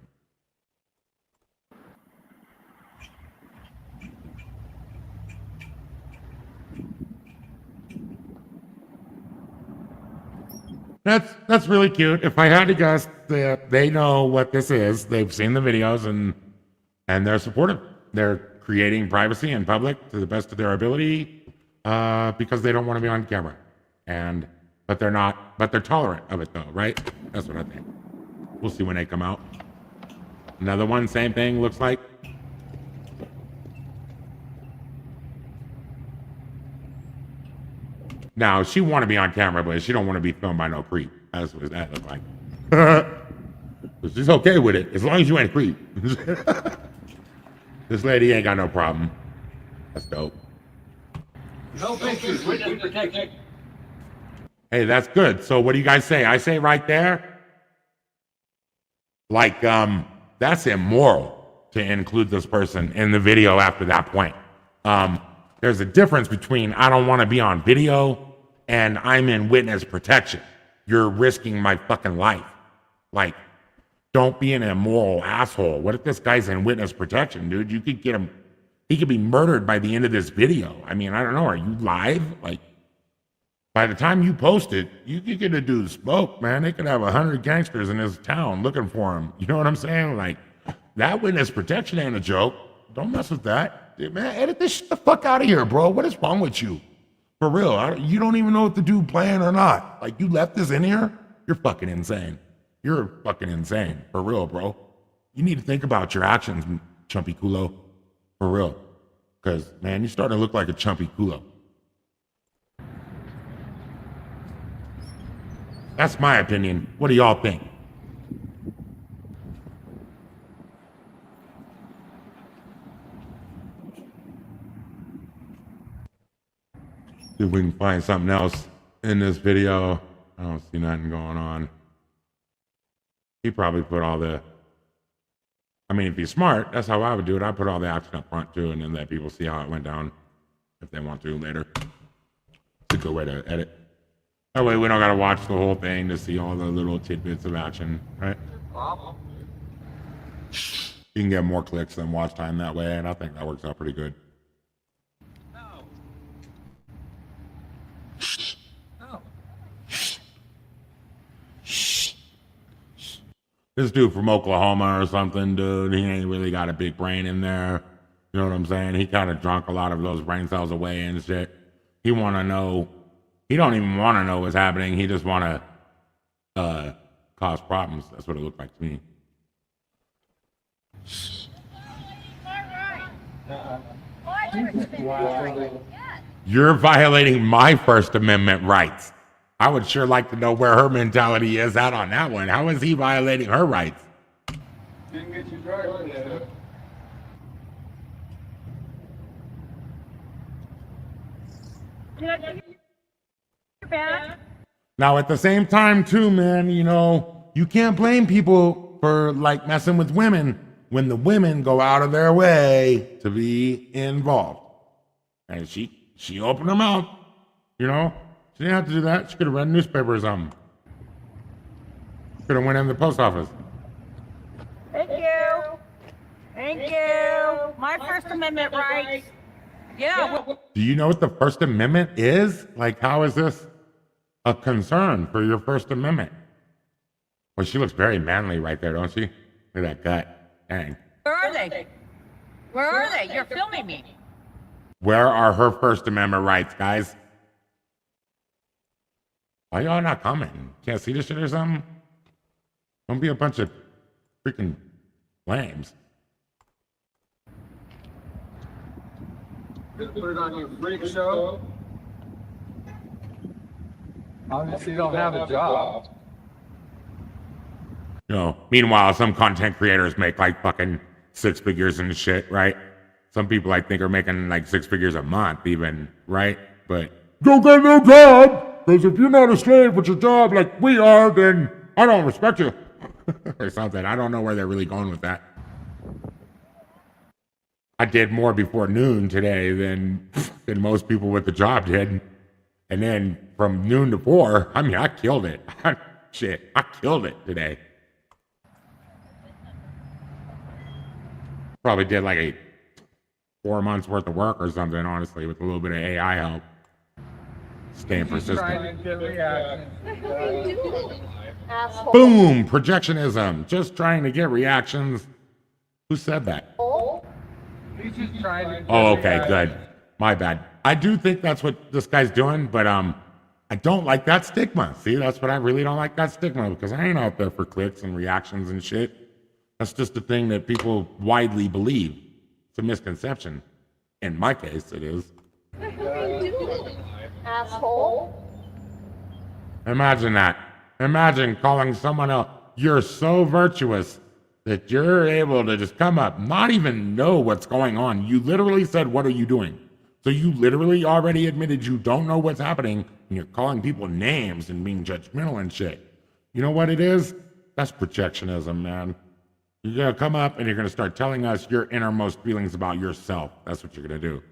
That's really cute. If I had to guess, they know what this is. They've seen the videos and they're supportive. They're creating privacy in public to the best of their ability because they don't want to be on camera. But they're tolerant of it though, right? That's what I think. We'll see when they come out. Another one, same thing, looks like. Now, she want to be on camera, but she don't want to be filmed by no creep. That's what that looks like. She's okay with it, as long as you ain't a creep. This lady ain't got no problem. That's dope. No pictures, witness protection. Hey, that's good. So what do you guys say? I say right there, like, that's immoral to include this person in the video after that point. There's a difference between I don't want to be on video and I'm in witness protection. You're risking my fucking life. Like, don't be an immoral asshole. What if this guy's in witness protection, dude? You could get him, he could be murdered by the end of this video. I mean, I don't know. Are you live? Like, by the time you post it, you could get a dude smoked, man. They could have 100 gangsters in this town looking for him. You know what I'm saying? Like, that witness protection ain't a joke. Don't mess with that. Dude, man, edit this shit the fuck out of here, bro. What is wrong with you? For real. You don't even know if the dude playing or not. Like, you left this in here? You're fucking insane. You're fucking insane. For real, bro. You need to think about your actions, chumpy culo. For real. Because, man, you're starting to look like a chumpy culo. That's my opinion. What do y'all think? See if we can find something else in this video. I don't see nothing going on. He probably put all the, I mean, if he's smart, that's how I would do it. I'd put all the action up front too, and then let people see how it went down if they want to later. It's a good way to edit. That way we don't gotta watch the whole thing to see all the little tidbits of action, right? You can get more clicks than watch time that way, and I think that works out pretty good. This dude from Oklahoma or something, dude, he ain't really got a big brain in there. You know what I'm saying? He kind of drunk a lot of those brain cells away and shit. He want to know, he don't even want to know what's happening. He just want to cause problems. That's what it looked like to me. You're violating my First Amendment rights. I would sure like to know where her mentality is at on that one. How is he violating her rights? Didn't get you driving yet. Now, at the same time, too, man, you know, you can't blame people for, like, messing with women when the women go out of their way to be involved. And she opened her mouth, you know? She didn't have to do that. She could have read a newspaper or something. Could have went in the post office. Thank you. Thank you. My First Amendment rights. Yeah. Do you know what the First Amendment is? Like, how is this a concern for your First Amendment? Well, she looks very manly right there, don't she? Look at that gut. Dang. Where are they? Where are they? You're filming me. Where are her First Amendment rights, guys? Why y'all not commenting? Can't see this shit or something? Don't be a bunch of freaking lambs. Put it on your freak show. Obviously, you don't have a job. You know, meanwhile, some content creators make like fucking 6 figures and shit, right? Some people I think are making like 6 figures a month even, right? But don't get no job! Because if you're not a slave with your job like we are, then I don't respect you. Or something. I don't know where they're really going with that. I did more before noon today than most people with the job did. And then from noon to 4, I mean, I killed it. Shit, I killed it today. Probably did like 4 months worth of work or something, honestly, with a little bit of AI help. Staying persistent. Trying to get reaction. Asshole. Boom! Projectionism. Just trying to get reactions. Who said that? He's just trying to get Oh, okay, reaction. good. My bad. I do think that's what this guy's doing, but I don't like that stigma. See, that's what I really don't like, that stigma, because I ain't out there for clicks and reactions and shit. That's just a thing that people widely believe. It's a misconception. In my case, it is. Asshole. Imagine that. Imagine calling someone else. You're so virtuous that you're able to just come up, not even know what's going on. You literally said, "What are you doing?" So you literally already admitted you don't know what's happening, and you're calling people names and being judgmental and shit. You know what it is? That's projectionism, man. You're gonna come up and you're gonna start telling us your innermost feelings about yourself. That's what you're gonna do.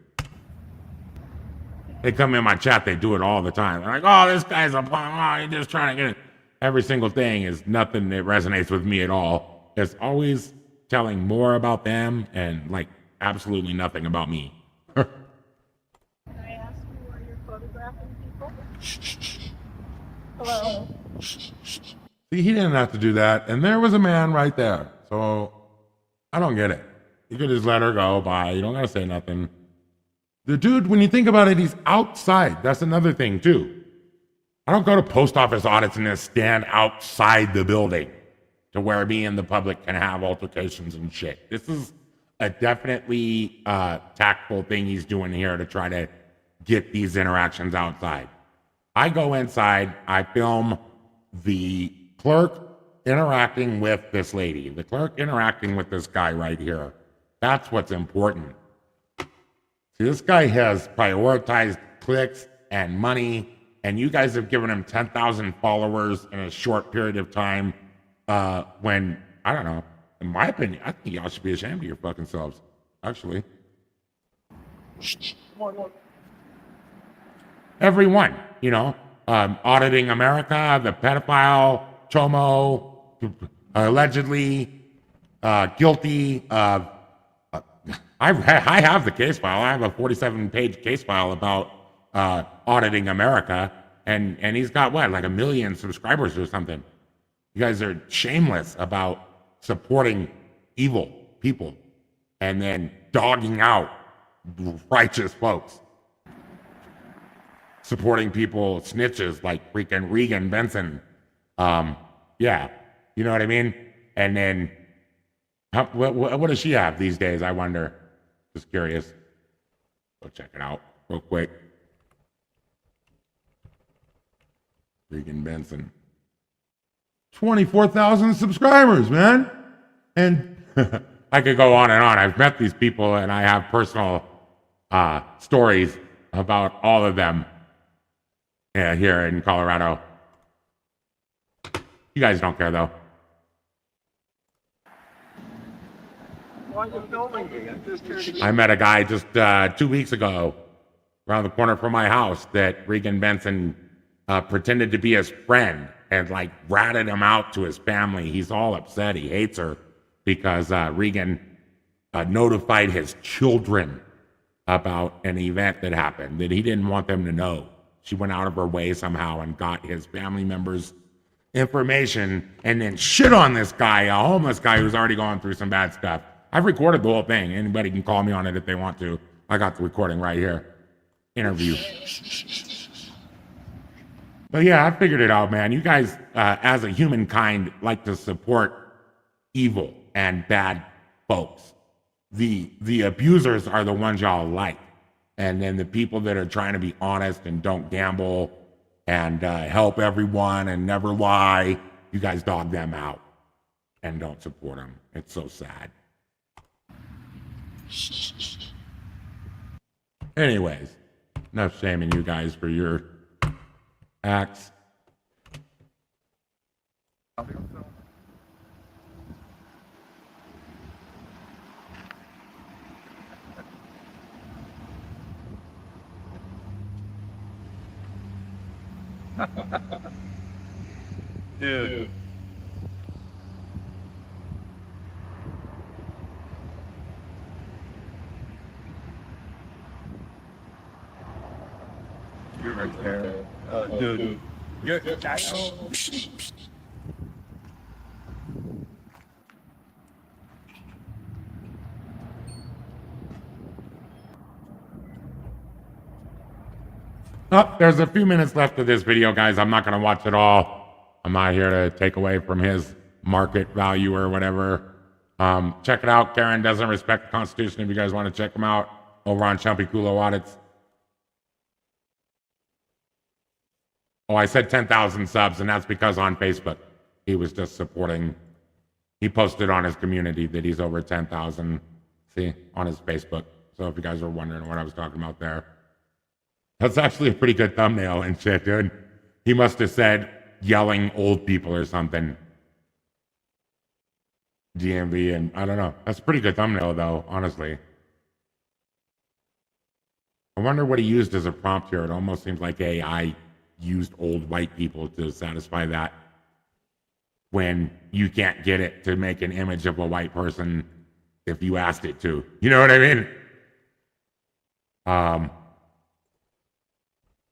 They come in my chat, they do it all the time. They're like, "Oh, this guy's a punk. Oh, he's just trying to get it." Every single thing is nothing that resonates with me at all. It's always telling more about them and like absolutely nothing about me. Can I ask you where you're photographing people? Hello? See, he didn't have to do that. And there was a man right there. So I don't get it. You could just let her go by. You don't gotta say nothing. The dude, when you think about it, he's outside. That's another thing too. I don't go to post office audits and just stand outside the building to where me and the public can have altercations and shit. This is a definitely tactful thing he's doing here to try to get these interactions outside. I go inside, I film the clerk interacting with this lady, the clerk interacting with this guy right here. That's what's important. See, this guy has prioritized clicks and money, and you guys have given him 10,000 followers in a short period of time when, I don't know, in my opinion, I think y'all should be ashamed of your fucking selves, actually. Everyone, you know, auditing America, the pedophile, Chomo, allegedly guilty. I have the case file. I have a 47-page case file about auditing America, and he's got what, like 1 million subscribers or something. You guys are shameless about supporting evil people and then dogging out righteous folks. Supporting people, snitches like freaking Regan Benson. Yeah, you know what I mean? And then, what does she have these days, I wonder? Just curious. Go check it out real quick. Regan Benson. 24,000 subscribers, man. And I could go on and on. I've met these people and I have personal stories about all of them here in Colorado. You guys don't care though. Why are you filming me? I'm just here to... I met a guy just 2 weeks ago around the corner from my house that Regan Benson pretended to be his friend and like ratted him out to his family. He's all upset. He hates her because Regan notified his children about an event that happened that he didn't want them to know. She went out of her way somehow and got his family members' information and then shit on this guy, a homeless guy who's already gone through some bad stuff. I've recorded the whole thing. Anybody can call me on it if they want to. I got the recording right here. Interview. But yeah, I figured it out, man. You guys, as a humankind, like to support evil and bad folks. The abusers are the ones y'all like. And then the people that are trying to be honest and don't gamble and help everyone and never lie, you guys dog them out and don't support them. It's so sad. Anyways, enough shaming you guys for your acts. Dude. You're right there. Dude. You're, Oh, there's a few minutes left of this video, guys. I'm not going to watch it all. I'm not here to take away from his market value or whatever. Check it out. Karen doesn't respect the Constitution. If you guys want to check him out over on Chumpy Kulo Audits. Oh, I said 10,000 subs, and that's because on Facebook, he was just supporting. He posted on his community that he's over 10,000. See, on his Facebook. So if you guys were wondering what I was talking about there. That's actually a pretty good thumbnail and shit, dude. He must have said yelling old people or something. GMV, and I don't know. That's a pretty good thumbnail, though, honestly. I wonder what he used as a prompt here. It almost seems like AI used old white people to satisfy that when you can't get it to make an image of a white person if you asked it to. You know what I mean?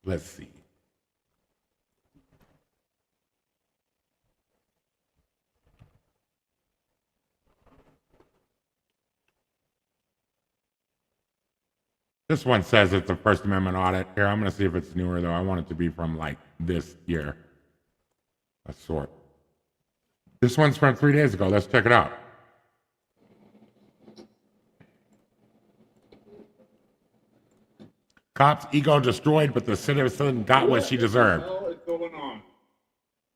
Let's see. This one says it's a First Amendment audit. Here, I'm going to see if it's newer, though. I want it to be from, like, this year. A sort. This one's from 3 days ago. Let's check it out. Cop's ego destroyed, but the citizen got what she deserved. What the hell is going on?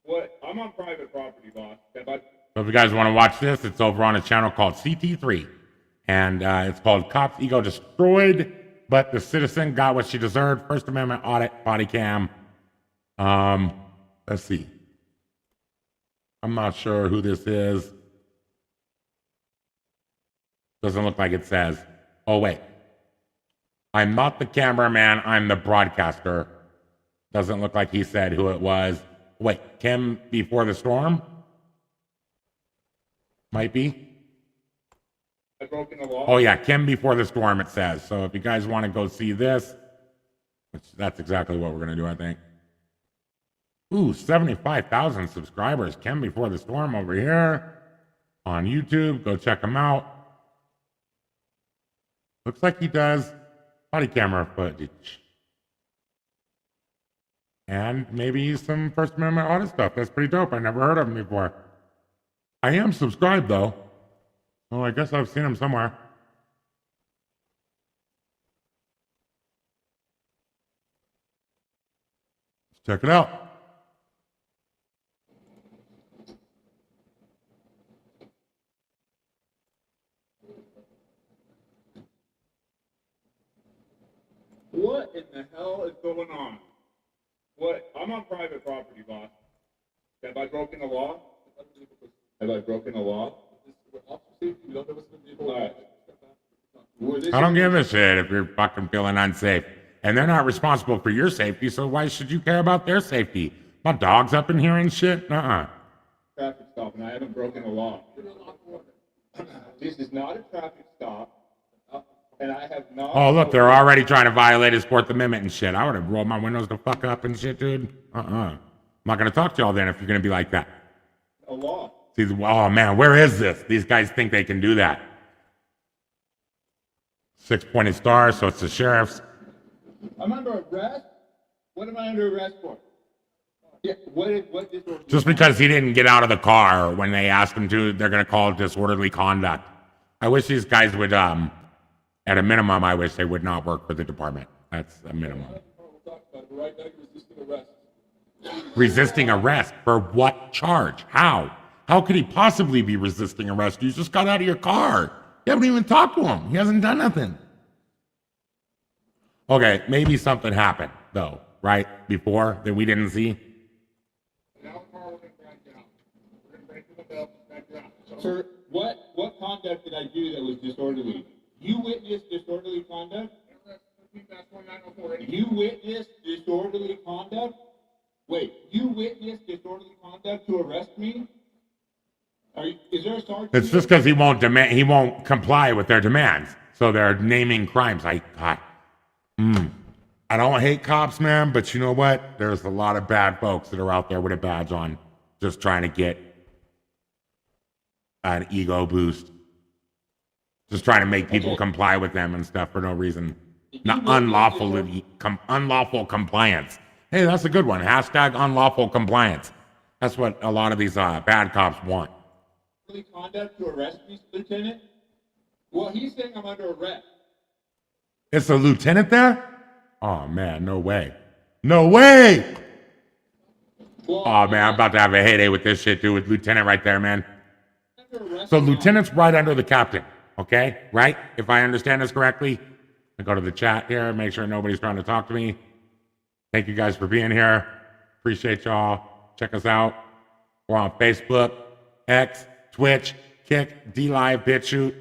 What? I'm on private property, boss. So if you guys want to watch this, it's over on a channel called CT3. And it's called Cop's Ego Destroyed, but the citizen got what she deserved. First Amendment audit, body cam. Let's see. I'm not sure who this is. Doesn't look like it says. Oh, wait. I'm not the cameraman, I'm the broadcaster. Doesn't look like he said who it was. Wait, Kim Before the Storm? Might be. Broken the law. Oh yeah, Kim Before the Storm, it says. So if you guys want to go see this, which that's exactly what we're going to do, I think. Ooh, 75,000 subscribers. Kim Before the Storm over here on YouTube. Go check him out. Looks like he does body camera footage. And maybe some First Amendment audit stuff. That's pretty dope. I never heard of him before. I am subscribed, though. Oh, I guess I've seen him somewhere. Let's check it out. What in the hell is going on? What? I'm on private property, boss. Have I broken the law? Have I broken the law? I don't give a shit if you're fucking feeling unsafe. And they're not responsible for your safety, so why should you care about their safety? My dog's up in here and shit? Traffic stop, and I haven't broken the law. This is not a traffic stop, and I have not. Oh, look, they're already trying to violate his Fourth Amendment and shit. I would have rolled my windows the fuck up and shit, dude. I'm not going to talk to y'all then if you're going to be like that. A law. See, oh man, where is this? These guys think they can do that. 6-pointed star, so it's the sheriff's. I'm under arrest? What am I under arrest for? Yeah, what disorderly Just because he didn't get out of the car when they asked him to, they're going to call it disorderly conduct. I wish these guys would, at a minimum, I wish they would not work for the department. That's a minimum. Resisting arrest for what charge? How? How could he possibly be resisting arrest? You just got out of your car. You haven't even talked to him. He hasn't done nothing. Okay, maybe something happened, though, right? Before that we didn't see. Sir, what conduct did I do that was disorderly? You witnessed disorderly conduct? You witnessed disorderly conduct? Wait, you witnessed disorderly conduct to arrest me? Is there a sergeant? It's just because he won't comply with their demands. So they're naming crimes. God. I don't hate cops, man, but you know what? There's a lot of bad folks that are out there with a badge on, just trying to get an ego boost. Just trying to make people comply with them and stuff for no reason. Not unlawful compliance. Hey, that's a good one. Hashtag unlawful compliance. That's what a lot of these bad cops want. Conduct to arrest me, Lieutenant? Well, he's saying I'm under arrest. It's a lieutenant there? Oh, man, no way. No way! Oh, man, I'm about to have a heyday with this shit, dude, with lieutenant right there, man. So lieutenant's right under the captain, okay? Right? If I understand this correctly. I go to the chat here, make sure nobody's trying to talk to me. Thank you guys for being here. Appreciate y'all. Check us out. We're on Facebook, X, Twitch, Kick, DLive, BitChute.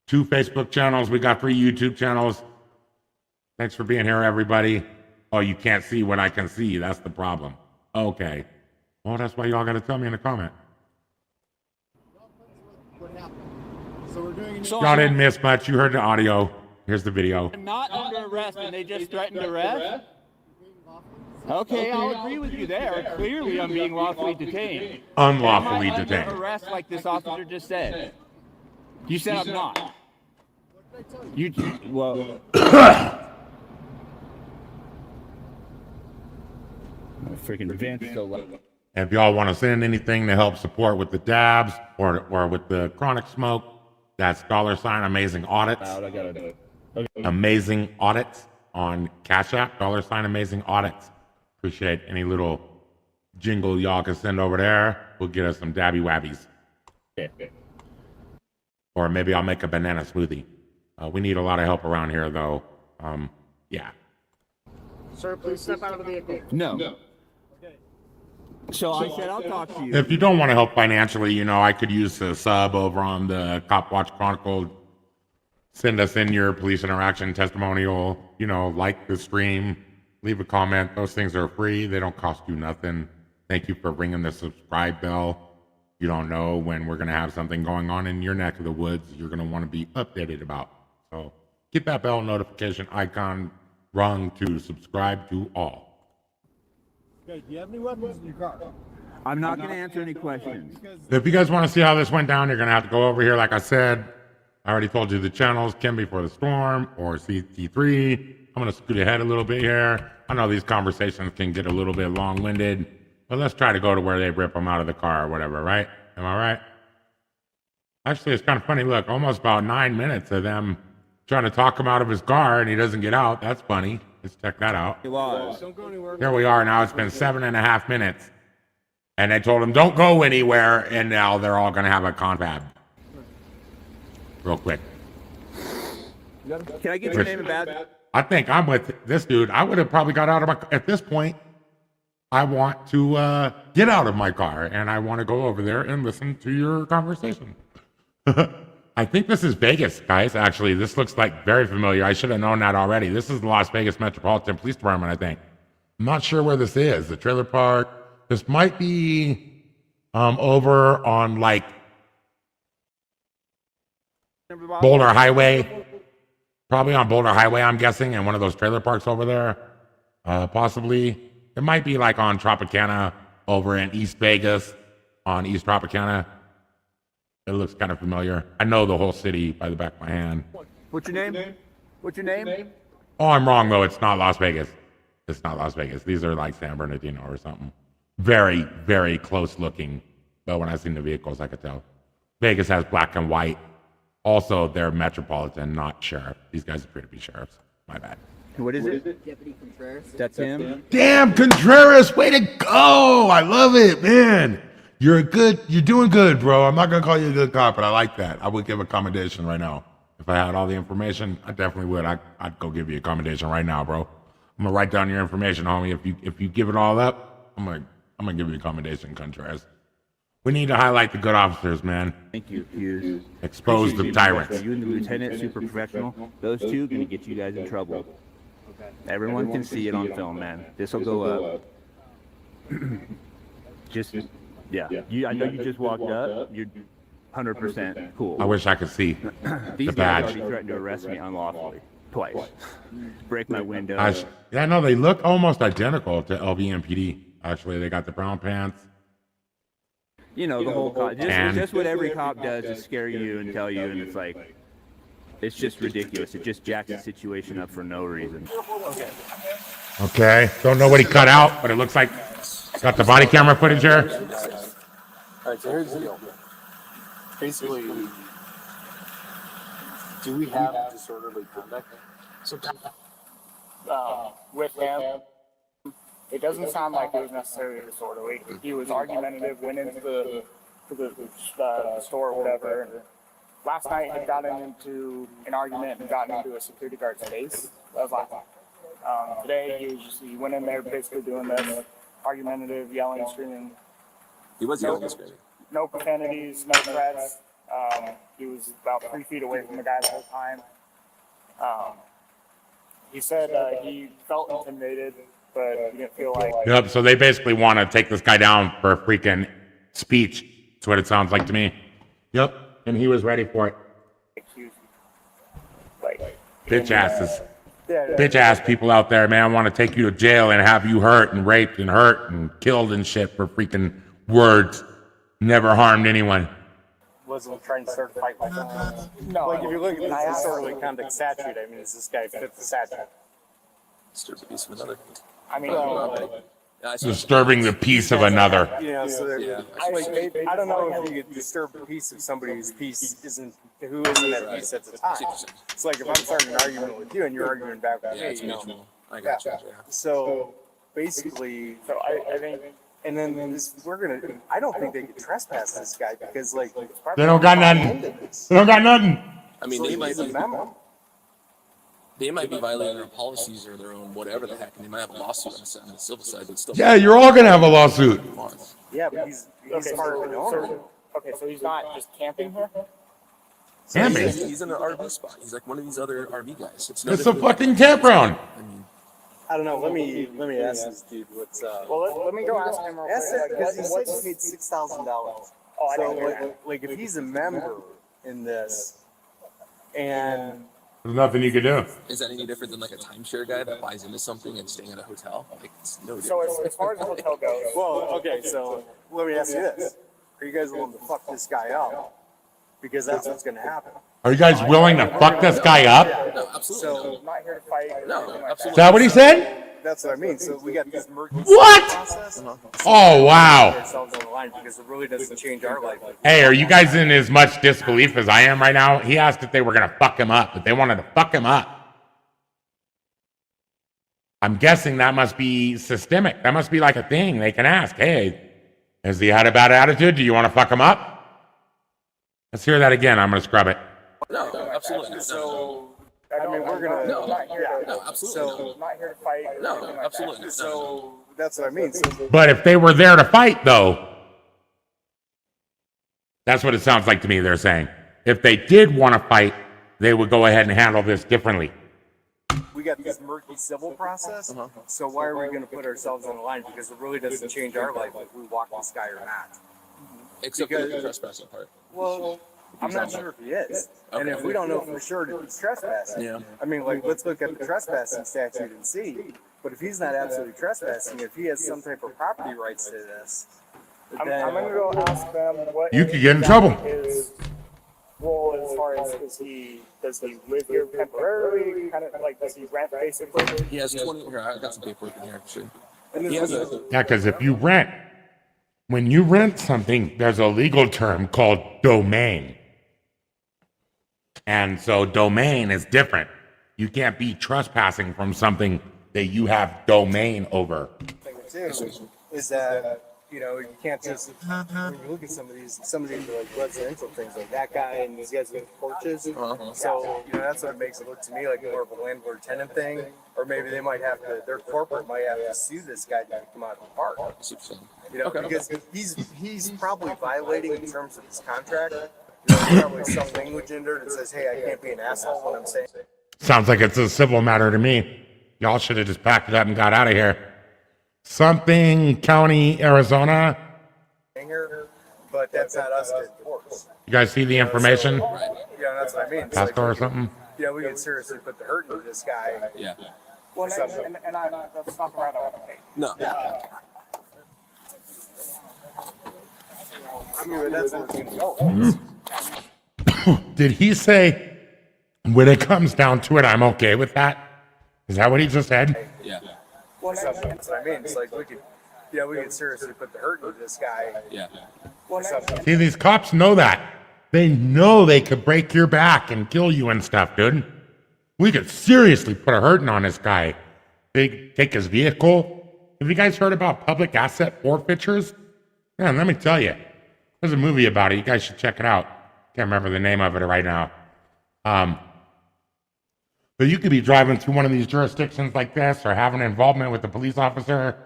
2 Facebook channels. We got 3 YouTube channels. Thanks for being here, everybody. Oh, you can't see what I can see. That's the problem. Okay. Well, that's why y'all got to tell me in the comment. Y'all didn't miss much. You heard the audio. Here's the video. I'm not under arrest, and they just threatened arrest? Okay, I'll agree with you there. Clearly, I'm being lawfully detained. Unlawfully Am I detained. under arrest like this officer just said? You said I'm not. You, well... freaking Vince so loud. If y'all want to send anything to help support with the dabs or with the chronic smoke, that's $ amazing audits. Amazing audits on Cash App, $ amazing audits. Appreciate any little jingle y'all can send over there. We'll get us some dabby wabbies. Or maybe I'll make a banana smoothie. We need a lot of help around here, though. Yeah. Sir, please step out of the vehicle. No. So I said I'll talk to you. If you don't want to help financially, you know, I could use a sub over on the Cop Watch Chronicle. Send us in your police interaction testimonial. You know, like the stream, leave a comment. Those things are free. They don't cost you nothing. Thank you for ringing the subscribe bell. You don't know when we're going to have something going on in your neck of the woods you're going to want to be updated about. So get that bell notification icon rung to subscribe to all. Okay, do you have any weapons in your car? I'm not going to answer any questions. If you guys want to see how this went down, you're going to have to go over here. Like I said, I already told you the channels, Kim Before the Storm or CT3. I'm going to scoot ahead a little bit here. I know these conversations can get a little bit long-winded, but let's try to go to where they rip him out of the car or whatever, right? Am I right? Actually, it's kind of funny. Look, almost about 9 minutes of them trying to talk him out of his car, and he doesn't get out. That's funny. Let's check that out. Here we are now. It's been 7.5 minutes. And they told him, don't go anywhere. And now they're all going to have a confab. Real quick. Can I get your name and badge? I think I'm with this dude. I would have probably got out of my car. At this point, I want to get out of my car. And I want to go over there and listen to your conversation. I think this is Vegas, guys. Actually, this looks like very familiar. I should have known that already. This is the Las Vegas Metropolitan Police Department, I think. I'm not sure where this is. The trailer park. This might be over on like Boulder Highway. Probably on Boulder Highway, I'm guessing, and one of those trailer parks over there. Possibly. It might be like on Tropicana over in East Vegas on East Tropicana. It looks kind of familiar. I know the whole city by the back of my hand. What's your name? What's your name? Oh, I'm wrong, though. It's not Las Vegas. It's not Las Vegas. These are like San Bernardino or something. Very, very close looking. But when I seen the vehicles, I could tell. Vegas has black and white. Also, they're metropolitan, not sheriff. These guys appear to be sheriffs. My bad. What is it? Deputy Contreras. That's him? Damn, Contreras, way to go. I love it, man. You're doing good, bro. I'm not going to call you a good cop, but I like that. I would give a commendation right now. If I had all the information, I definitely would. I'd go give you a commendation right now, bro. I'm going to write down your information, homie. If you give it all up, I'm going to give you a commendation, Contreras. We need to highlight the good officers, man. Thank you, Hughes. Expose the tyrants. You and the lieutenant, super professional. Those two going to get you guys in trouble. Everyone can see it on film, man. This will go up. Yeah. I know you just walked up. You're 100% cool. I wish I could see These the guys badge. already threatened to arrest me unlawfully. twice. Break my window. Yeah, no, they look almost identical to LVMPD. Actually, they got the brown pants. You know, the whole cop. And- Just what every cop does is scare you and tell you, and it's like, it's just ridiculous. It just jacks the situation up for no reason. Okay, don't know what he cut out, but it looks like got the body camera footage here. Alright, so here's the deal. Basically, do we have disorderly conduct? With him, it doesn't sound like it was necessarily disorderly. He was argumentative, went into the store or whatever. And last night, had gotten into an argument and gotten into a security guard's face. That was last night. Today, he went in there basically doing this, argumentative, yelling, screaming. He was yelling and screaming. No profanities, no threats. He was about 3 feet away from the guy the whole time. He said he felt intimidated, but he didn't feel like. Yep, so they basically want to take this guy down for freaking speech. That's what it sounds like to me. Yep, and he was ready for it. Bitch asses. Bitch ass people out there, man, want to take you to jail and have you hurt and raped and hurt and killed and shit for freaking words. Never harmed anyone. Wasn't trying to start a fight with him. No, Like, if you look at the disorderly conduct statute, I mean, is this guy fit the statute? Disturbs the peace of another. I mean, Disturbing the peace of another. You know, so I don't know if you could disturb the peace of somebody whose peace isn't, who isn't at peace at the time. It's like if I'm starting an argument with you and you're arguing back with me, It's you know. mutual. I got you. Yeah. So basically, so I think. and then I don't think they could trespass this guy because like They don't got nothing. They don't got nothing. I mean, so they might he's a be. memo. They might be violating their policies or their own whatever the heck, and they might have a lawsuit on the civil side, but still. Yeah, you're all gonna have a lawsuit. Yeah, but he's Okay, part of an owner. so he's not just camping here? Camping. He's in an RV spot. He's like one of these other RV guys. It's a fucking campground. I mean, I don't know. Let me ask this dude what's Well, let me go ask him real quick. Ask that because he said What's- he paid $6,000. Oh, I So didn't hear that. like if he's a member in this, and There's nothing you can do. is that any different than like a timeshare guy that buys into something and staying at a hotel? Like, it's no different. So as far as the hotel goes, well, okay. So let me ask you this: are you guys willing to fuck this guy up? Because that's what's going to happen. Are you guys willing to fuck this guy up? No, absolutely. So I'm not here to fight. or No, anything like absolutely. Is that what he said? that's what I mean. So we got this murky What? process. Oh, wow. Ourselves on the line because it really doesn't change our life. Hey, are you guys in as much disbelief as I am right now? He asked if they were gonna fuck him up, but they wanted to fuck him up. I'm guessing that must be systemic. That must be like a thing they can ask. Hey, has he had a bad attitude? Do you want to fuck him up? Let's hear that again. I'm gonna scrub it. No, absolutely. No, So I mean, we're gonna. No. I'm not here to, no, absolutely. So I'm not here to fight. or No, anything like absolutely. that. so that's what I mean. So But if they were there to fight, though, that's what it sounds like to me they're saying. If they did want to fight, they would go ahead and handle this differently. we got this murky civil process. So why are we going to put ourselves on the line? Because it really doesn't change our life if we walk this guy or not. Except for the trespassing part. Well, I'm not sure if he is. And if we don't know for sure that he's trespassing, Yeah. I mean, like, let's look at the trespassing statute and see. But if he's not absolutely trespassing, if he has some type of property rights to this, I'm then gonna go ask them what You could get in trouble. his role as far as does he live here temporarily? Kind of like does he rent basically? He has 20. Here, I got some paperwork in here actually. and He this has is a. Yeah, because if you rent, when you rent something, there's a legal term called domain. And so domain is different. You can't be trespassing from something that you have domain over. thing too, is that, you know, you can't just, when you look at some of these like residential things, like that guy and these guys with porches. So, you know, that's what makes it look to me like more of a landlord-tenant thing. Or maybe they might have to, their corporate might have to sue this guy to kick him out of the park. You know, Okay. because he's probably violating the terms of his contract. There's probably some language in there that says, hey, I can't be an asshole when I'm saying. Sounds like it's a civil matter to me. Y'all should have just packed it up and got out of here. Something County, Arizona. Here, but that's not us to enforce. You guys see the information? Yeah, that's what I mean. It's Pastor or something? you know, we could seriously put the hurt into this guy. Yeah. Well, that's not the right way. No. I mean, that's where it's gonna go. Did he say, when it comes down to it, I'm okay with that? Is that what he just said? Yeah. Well, that's what I mean. It's like we could seriously put the hurt into this guy. Yeah. See, these cops know that. They know they could break your back and kill you and stuff, dude. We could seriously put a hurting on this guy. They take his vehicle. Have you guys heard about public asset forfeitures? Man, let me tell you. There's a movie about it. You guys should check it out. Can't remember the name of it right now. But you could be driving through one of these jurisdictions like this or having involvement with a police officer,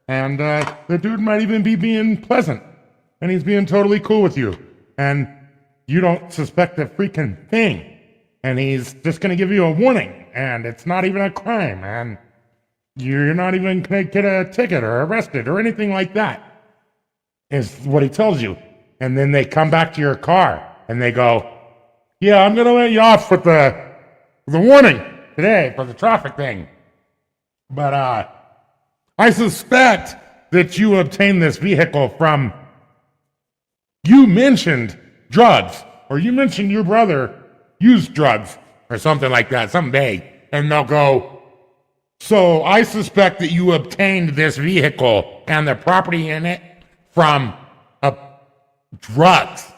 and the dude might even be being pleasant, and he's being totally cool with you, and you don't suspect a freaking thing, and he's just going to give you a warning, and it's not even a crime, and you're not even going to get a ticket or arrested or anything like that, is what he tells you. And then they come back to your car, and they go, yeah, I'm going to let you off with the warning today for the traffic thing. But I suspect that you obtained this vehicle from, you mentioned drugs, or you mentioned your brother used drugs, or something like that, something vague. And they'll go, so I suspect that you obtained this vehicle and the property in it from drugs.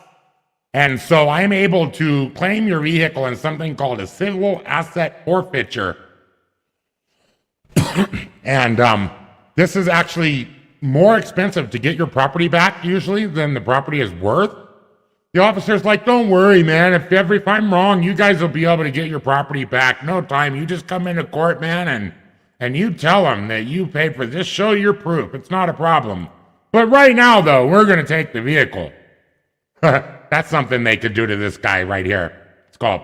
And so I'm able to claim your vehicle in something called a civil asset forfeiture. And this is actually more expensive to get your property back usually than the property is worth. The officer's like, don't worry, man. If I'm wrong, you guys will be able to get your property back. No time. You just come into court, man, and you tell them that you paid for this. Show your proof. It's not a problem. But right now, though, we're going to take the vehicle. That's something they could do to this guy right here. It's called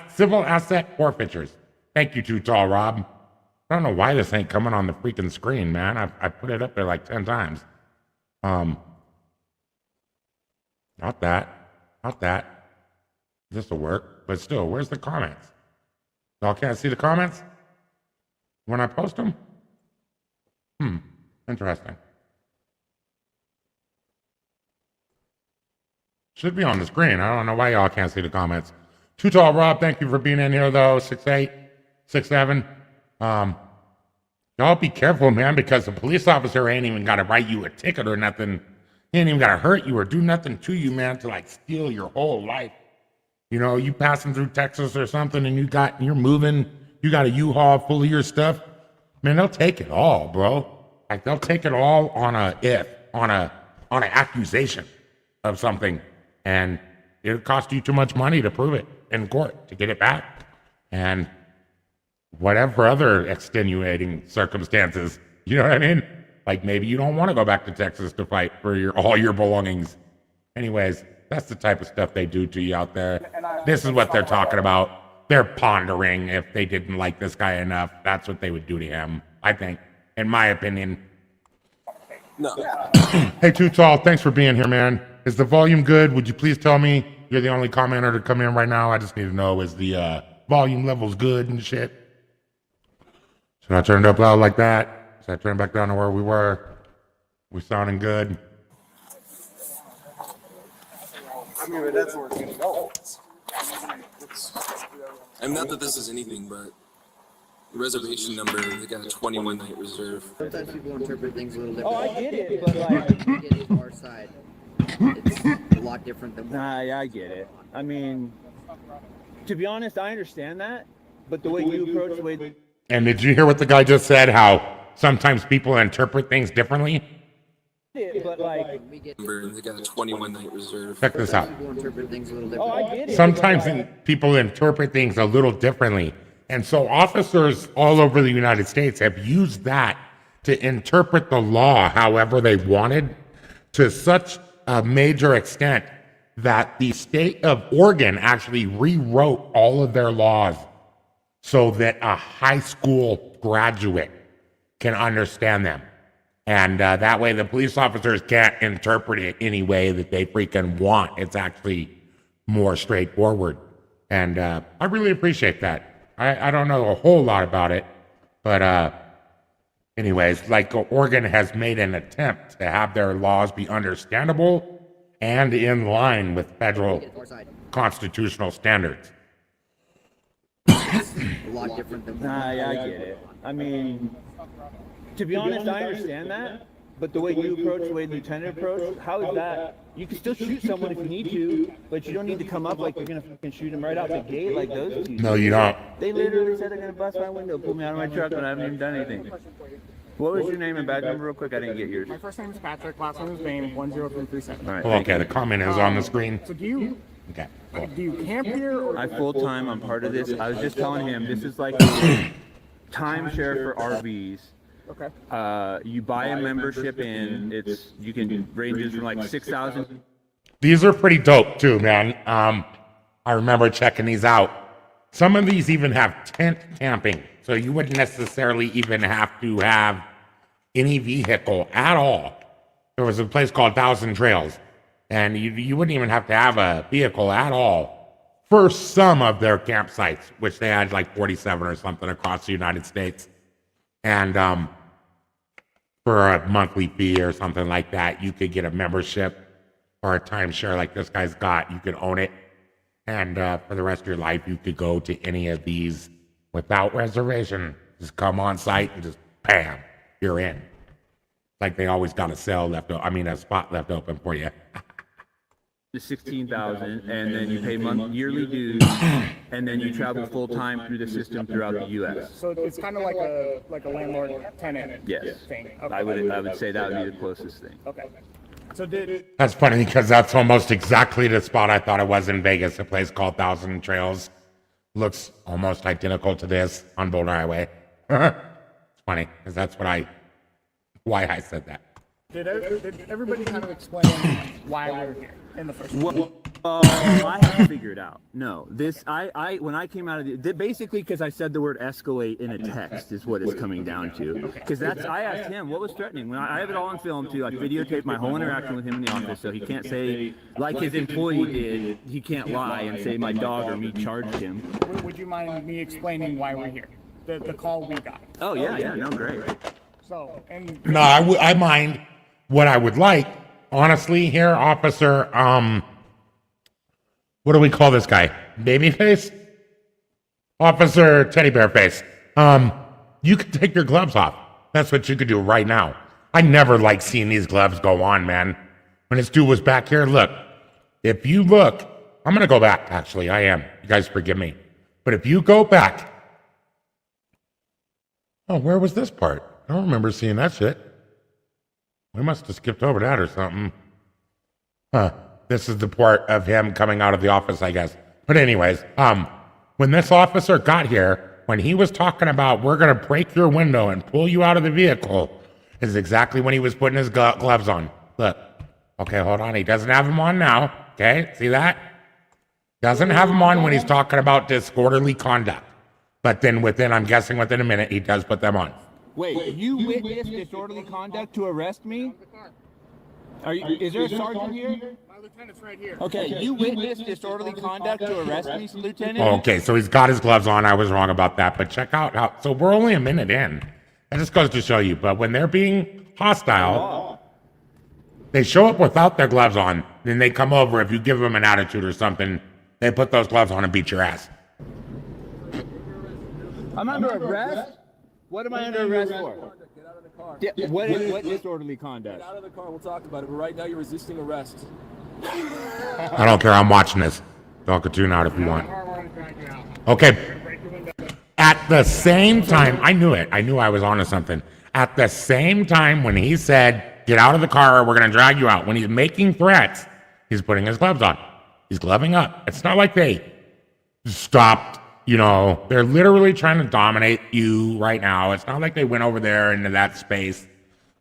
civil asset forfeitures. Thank you, Too Tall Rob. I don't know why this ain't coming on the freaking screen, man. I put it up there like 10 times. Not that. This'll work, but still, where's the comments? Y'all can't see the comments when I post them? Interesting. Should be on the screen. I don't know why y'all can't see the comments. Too Tall Rob, thank you for being in here, though. 6'8", 6'7". Y'all be careful, man, because the police officer ain't even got to write you a ticket or nothing. He ain't even got to hurt you or do nothing to you, man, to like steal your whole life. You know, you passing through Texas or something and you're moving, you got a U-Haul full of your stuff. Man, they'll take it all, bro. Like they'll take it all on an accusation of something. And it'll cost you too much money to prove it in court, to get it back. And whatever other extenuating circumstances, you know what I mean? Like maybe you don't want to go back to Texas to fight for all your belongings. Anyways, that's the type of stuff they do to you out there. This is what they're talking about. They're pondering if they didn't like this guy enough, that's what they would do to him, I think, in my opinion. No. Hey, Too Tall, thanks for being here, man. Is the volume good? Would you please tell me? You're the only commenter to come in right now. I just need to know, is the volume levels good and shit? Should I turn it up loud like that? Should I turn it back down to where we were? We sounding good? I mean, but that's where it's gonna go. I'm not that this is anything, but the reservation number, they got a 21-night reserve. Sometimes people interpret things a little different. Oh, I get it, but like, Get it our side. It's a lot different than. nah, yeah, I get it. I mean, to be honest, I understand that, but the way you approach the way. And did you hear what the guy just said? How sometimes people interpret things differently? But like, They got a 21-night reserve. Check this out. People interpret things a little oh, I different. get it. Sometimes but, like, people interpret things a little differently. And so officers all over the United States have used that to interpret the law however they wanted, to such a major extent that the state of Oregon actually rewrote all of their laws so that a high school graduate can understand them. And that way the police officers can't interpret it any way that they freaking want. It's actually more straightforward. And I really appreciate that. I don't know a whole lot about it, but anyways, like Oregon has made an attempt to have their laws be understandable and in line with federal constitutional standards. A lot different than. Nah, yeah, I get it. I mean, to be honest, I understand that. But the way you approach, the way the lieutenant approached, how is that? You can still shoot someone if you need to, but you don't need to come up like you're gonna fucking shoot him right out the gate like those two. No, you don't. They literally said they're gonna bust my window, pull me out of my truck, and I haven't even done anything. What was your name and badge number real quick? I didn't get yours. My first name is Patrick, last name is Bain, 10337. All right, Oh, okay, the comment is on the screen. So do you Okay, cool. do you camp here or I full time. I'm part of this. I was just telling him this is like a timeshare for RVs. okay? You buy a membership in. It's you can ranges from like 6,000. These are pretty dope too, man. I remember checking these out. Some of these even have tent camping, so you wouldn't necessarily even have to have any vehicle at all. There was a place called Thousand Trails, and you wouldn't even have to have a vehicle at all for some of their campsites, which they had like 47 or something across the United States. And for a monthly fee or something like that, you could get a membership or a timeshare like this guy's got. You could own it. And for the rest of your life, you could go to any of these without reservation. Just come on site and just bam, you're in. Like they always got a spot left open for you. To 16,000, and then you pay yearly dues, and then you travel full time through the system throughout the U.S. So it's kind of like a landlord tenant Yes, thing. Okay. I would say that would be the closest thing. Okay. So did That's funny because that's almost exactly the spot I thought it was in Vegas, a place called Thousand Trails. Looks almost identical to this on Boulder Highway. It's funny because that's why I said that. did everybody kind of explain why we're here in the first place? Well, I have figured out. No, I when I came out of basically because I said the word escalate in a text is what it's coming down to. Because I asked him what was threatening. When I have it all on film too. I videotaped my whole interaction with him in the office, so he can't say like his employee did. He can't lie and say my dog or me charged him. Would you mind me explaining why we're here? The call we got. Oh yeah, no, great. So and No, I mind. What I would like, honestly, here, officer, what do we call this guy? Babyface? Officer Teddy Bear Face. You could take your gloves off. That's what you could do right now. I never like seeing these gloves go on, man. When this dude was back here, look. If you look, I'm going to go back, actually. I am. You guys forgive me. But if you go back. Oh, where was this part? I don't remember seeing that shit. We must have skipped over that or something. Huh. This is the part of him coming out of the office, I guess. But anyways, when this officer got here, when he was talking about we're going to break your window and pull you out of the vehicle, is exactly when he was putting his gloves on. Look. Okay, hold on. He doesn't have them on now. Okay, see that? Doesn't have them on when he's talking about disorderly conduct. But then I'm guessing within a minute, he does put them on. Wait, you witnessed disorderly conduct to arrest me? Is there a sergeant here? my lieutenant's right here. Okay, you witnessed disorderly conduct to arrest me, Lieutenant? Okay, so he's got his gloves on. I was wrong about that. But check out how. So we're only a minute in. That just goes to show you. But when they're being hostile, they show up without their gloves on. Then they come over. If you give them an attitude or something, they put those gloves on and beat your ass. I'm under arrest? What am I under arrest for? Get out of the car. Yeah, what disorderly conduct? Get out of the car. We'll talk about it. But right now, you're resisting arrest. I don't care. I'm watching this. Y'all can tune out if you want. Okay. At the same time, I knew it. I knew I was onto something. At the same time, when he said, get out of the car or we're going to drag you out, when he's making threats, he's putting his gloves on. He's gloving up. It's not like they stopped. You know, they're literally trying to dominate you right now. It's not like they went over there into that space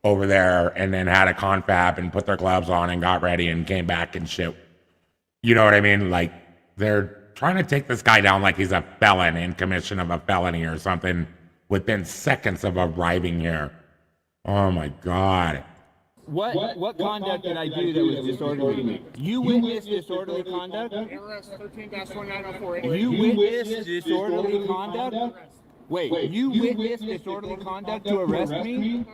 over there and then had a confab and put their gloves on and got ready and came back and shit. You know what I mean? Like, they're trying to take this guy down like he's a felon in commission of a felony or something within seconds of arriving here. Oh my God. What conduct did I do that was disorderly? You witnessed disorderly conduct? ARS 13-1904. You witnessed disorderly conduct? Wait, you witnessed disorderly conduct to arrest me?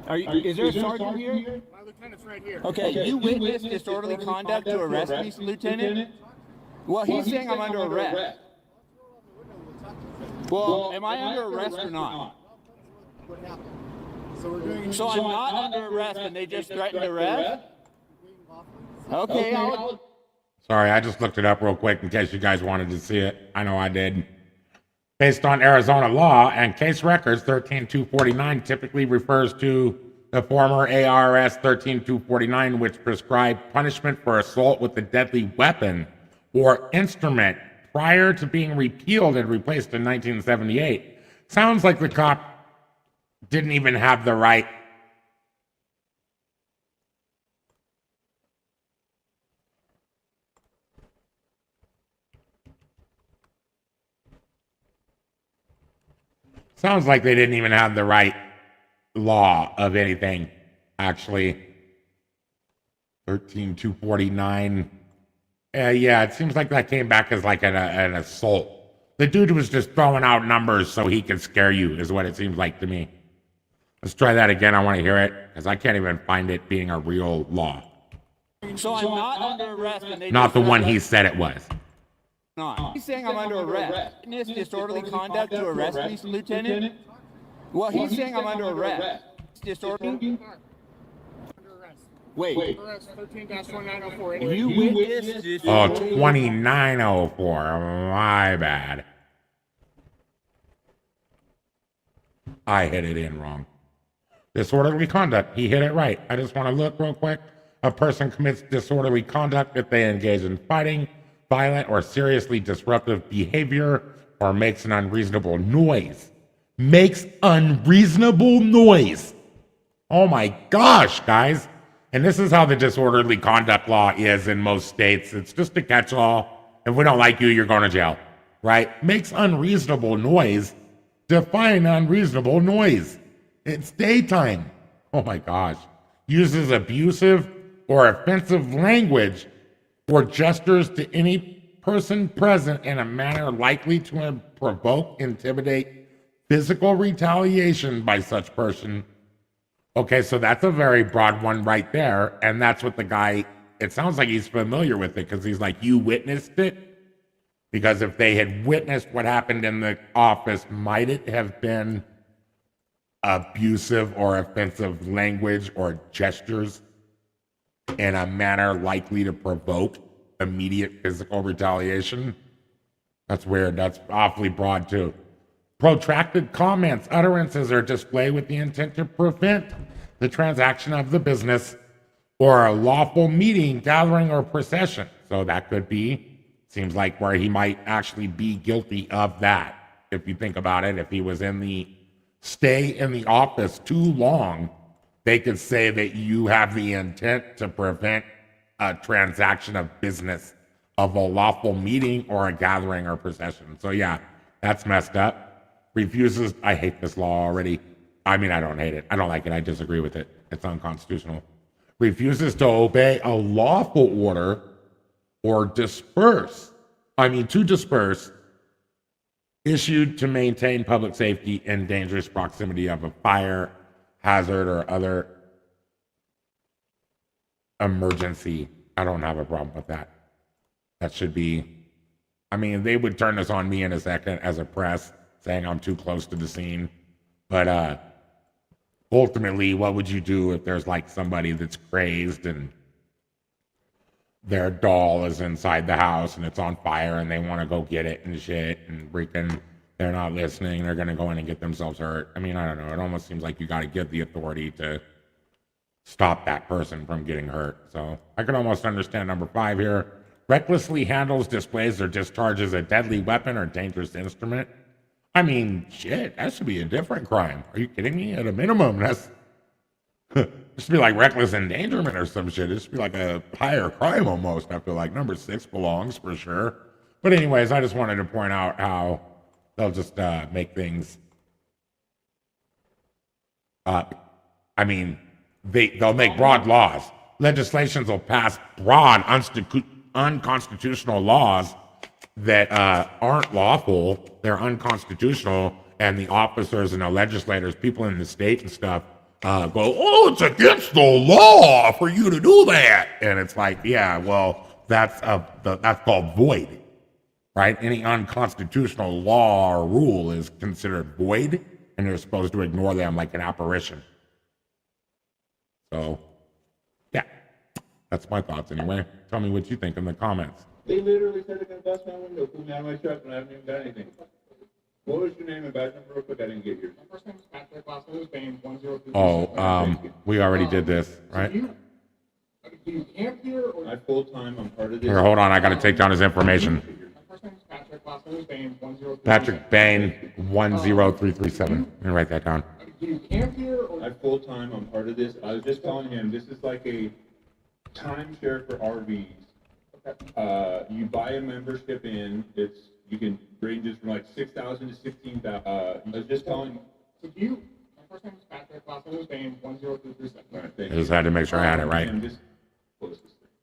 Is there a sergeant here? My lieutenant's right here. Okay, you witnessed disorderly conduct to arrest me, Lieutenant? Well, he's saying I'm under arrest. Well, am I under arrest or not? So I'm not under arrest and they just threatened arrest? Okay, Sorry, I just looked it up real quick in case you guys wanted to see it. I know I did. Based on Arizona law and case records, 13249 typically refers to the former ARS 13249, which prescribed punishment for assault with a deadly weapon or instrument prior to being repealed and replaced in 1978. Sounds like the cop didn't even have the right Sounds like they didn't even have the right law of anything, actually. 13249. Yeah, it seems like that came back as like an assault. The dude was just throwing out numbers so he could scare you, is what it seems like to me. Let's try that again. I want to hear it, because I can't even find it being a real law. So I'm not under arrest and they Not just the one he said it was. not. He's saying I'm under arrest. Witness disorderly conduct to arrest me, Lieutenant? Well, he's saying I'm under arrest. Disorderly? Wait. ARS 13-1904. You witnessed this? Oh, 2904. My bad. I hit it in wrong. Disorderly conduct. He hit it right. I just want to look real quick. A person commits disorderly conduct if they engage in fighting, violent, or seriously disruptive behavior, or makes an unreasonable noise. Makes unreasonable noise. Oh my gosh, guys. And this is how the disorderly conduct law is in most states. It's just a catch-all. If we don't like you, you're going to jail, right? Makes unreasonable noise. Define unreasonable noise. It's daytime. Oh my gosh. Uses abusive or offensive language or gestures to any person present in a manner likely to provoke, intimidate, physical retaliation by such person. Okay, so that's a very broad one right there. And that's what the guy, it sounds like he's familiar with it because he's like, you witnessed it? Because if they had witnessed what happened in the office, might it have been abusive or offensive language or gestures in a manner likely to provoke immediate physical retaliation? That's weird. That's awfully broad too. Protracted comments, utterances, or display with the intent to prevent the transaction of the business or a lawful meeting, gathering, or procession. So that could be, seems like where he might actually be guilty of that. If you think about it, if he was stay in the office too long, they could say that you have the intent to prevent a transaction of business of a lawful meeting or a gathering or procession. So yeah, that's messed up. Refuses, I hate this law already. I mean, I don't hate it. I don't like it. I disagree with it. It's unconstitutional. Refuses to obey a lawful order or to disperse issued to maintain public safety in dangerous proximity of a fire, hazard, or other emergency. I don't have a problem with that. That should be, I mean, they would turn this on me in a second as a press, saying I'm too close to the scene. But ultimately, what would you do if there's like somebody that's crazed and their doll is inside the house and it's on fire and they want to go get it and shit and freaking they're not listening, they're going to go in and get themselves hurt. I mean, I don't know. It almost seems like you got to give the authority to stop that person from getting hurt. So I can almost understand number 5 here. Recklessly handles, displays, or discharges a deadly weapon or dangerous instrument. I mean, shit, that should be a different crime. Are you kidding me? At a minimum, that's it should be like reckless endangerment or some shit. It should be like a higher crime almost. I feel like number 6 belongs for sure. But anyways, I just wanted to point out how they'll just make things up. I mean, they'll make broad laws. Legislations will pass broad unconstitutional laws that aren't lawful. They're unconstitutional, and the officers and the legislators, people in the state and stuff, go, "Oh, it's against the law for you to do that," and it's like, yeah, well, that's called void, right? Any unconstitutional law or rule is considered void, and you're supposed to ignore them like an apparition. So, yeah, that's my thoughts anyway. Tell me what you think in the comments. They literally said they're gonna bust my window, pull me out of my truck, and I haven't even done anything. What was your name and badge number real quick? I didn't get yours. My first name is Patrick, last name is Bain, 102. Oh, we already did this, right? Do you camp here or? I full-time, I'm part of this. Here, hold on, I gotta take down his information. My first name is Patrick, last name is Bain, 102. Patrick Bain, 10337. Let me write that down. Do you camp here or? I full-time, I'm part of this. I was just telling him, this is like a timeshare for RVs. You buy a membership in, you can ranges from like 6,000 to 16,000. I was just telling. So do you? My first name is Patrick, last name is Bain, 10337. All right, thank I just had to make sure I had it right.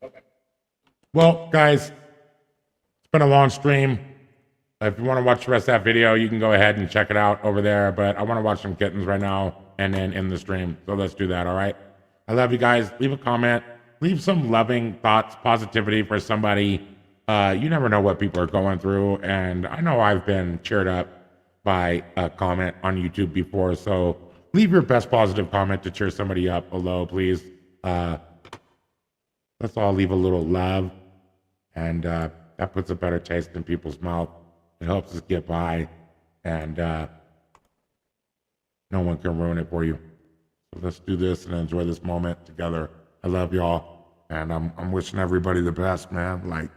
Okay. Well, guys, it's been a long stream. If you want to watch the rest of that video, you can go ahead and check it out over there. But I want to watch some kittens right now and then end the stream. So let's do that, all right? I love you guys. Leave a comment. Leave some loving thoughts, positivity for somebody. You never know what people are going through. And I know I've been cheered up by a comment on YouTube before. So leave your best positive comment to cheer somebody up below, please. Let's all leave a little love. And that puts a better taste in people's mouth. It helps us get by. And no one can ruin it for you. So let's do this and enjoy this moment together. I love y'all. And I'm wishing everybody the best, man. Like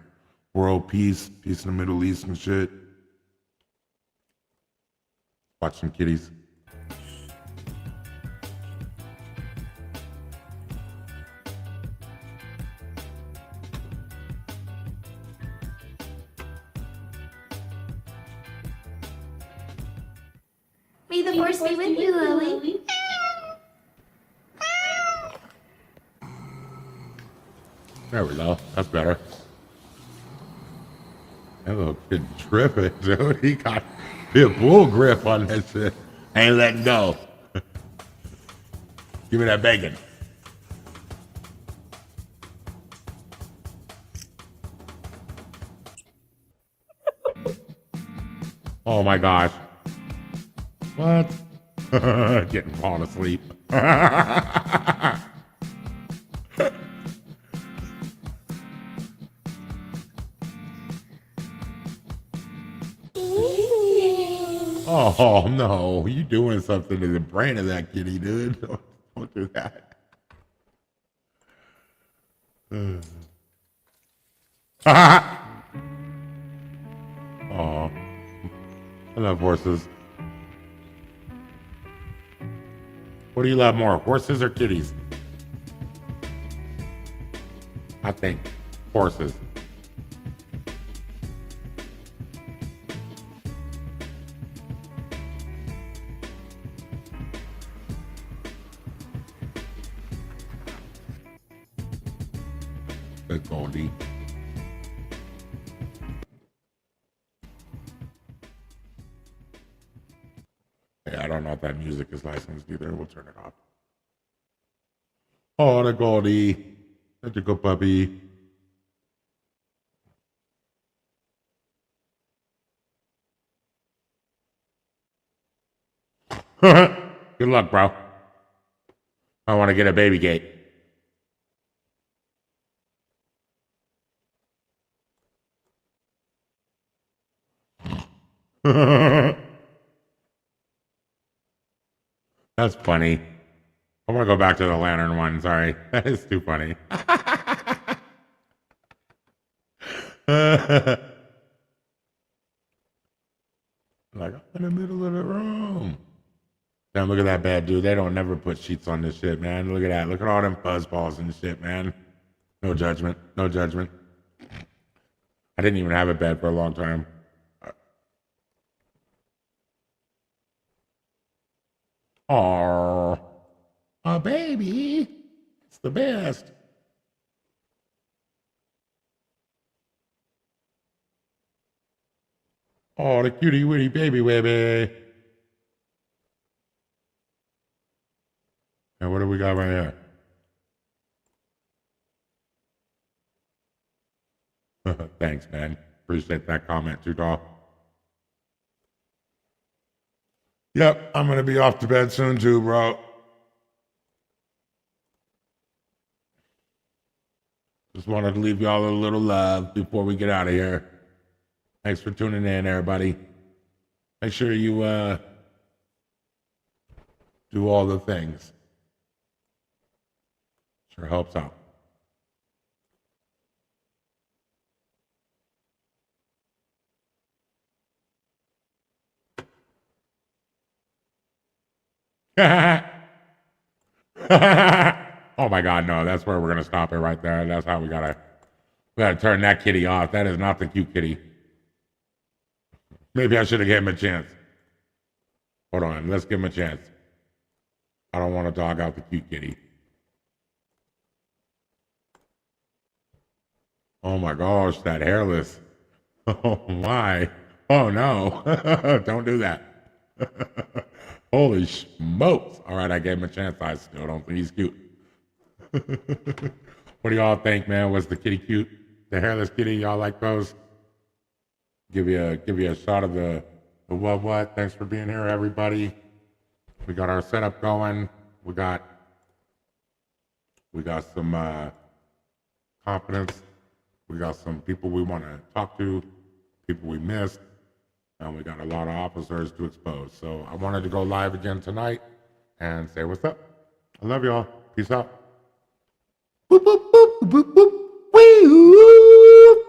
world peace, peace in the Middle East and shit. Watch some kitties. May the force be with you, Lily. There we go. That's better. That little kid tripping, dude. He got a bull grip on that shit. Ain't letting go. Give me that bacon. Oh my gosh. What? Getting fallen asleep. Oh no, you doing something to the brain of that kitty, dude. Don't do that. Oh, I love horses. What do you love more, horses or kitties? I think horses. Good Goldie. Yeah, I don't know if that music is licensed either. We'll turn it off. Oh, the Goldie. Such a good puppy. Good luck, bro. I want to get a baby gate. That's funny. I want to go back to the lantern one. Sorry. That is too funny. Like, I'm in the middle of the room. Damn, look at that bad dude. They don't never put sheets on this shit, man. Look at that. Look at all them fuzz balls and shit, man. No judgment. No judgment. I didn't even have a bed for a long time. Oh, a baby. It's the best. Oh, the cutie witty baby baby. And what do we got right here? Thanks, man. Appreciate that comment too, doll. Yep, I'm gonna be off to bed soon too, bro. Just wanted to leave y'all a little love before we get out of here. Thanks for tuning in, everybody. Make sure you do all the things. Sure helps out. Oh my God, no! That's where we're gonna stop it right there. That's how we gotta turn that kitty off. That is not the cute kitty. Maybe I should have given him a chance. Hold on, let's give him a chance. I don't want to dog out the cute kitty. Oh my gosh, that hairless. Oh my. Oh no. Don't do that. Holy smokes. All right, I gave him a chance. I still don't think he's cute. What do y'all think, man? Was the kitty cute? The hairless kitty, y'all like those? Give you a shot of the what? Thanks for being here, everybody. We got our setup going. We got some confidence. We got some people we want to talk to, people we missed, and we got a lot of officers to expose. So I wanted to go live again tonight and say what's up. I love y'all. Peace out. Boop, boop, boop, boop, boop, boop. Wee-oo.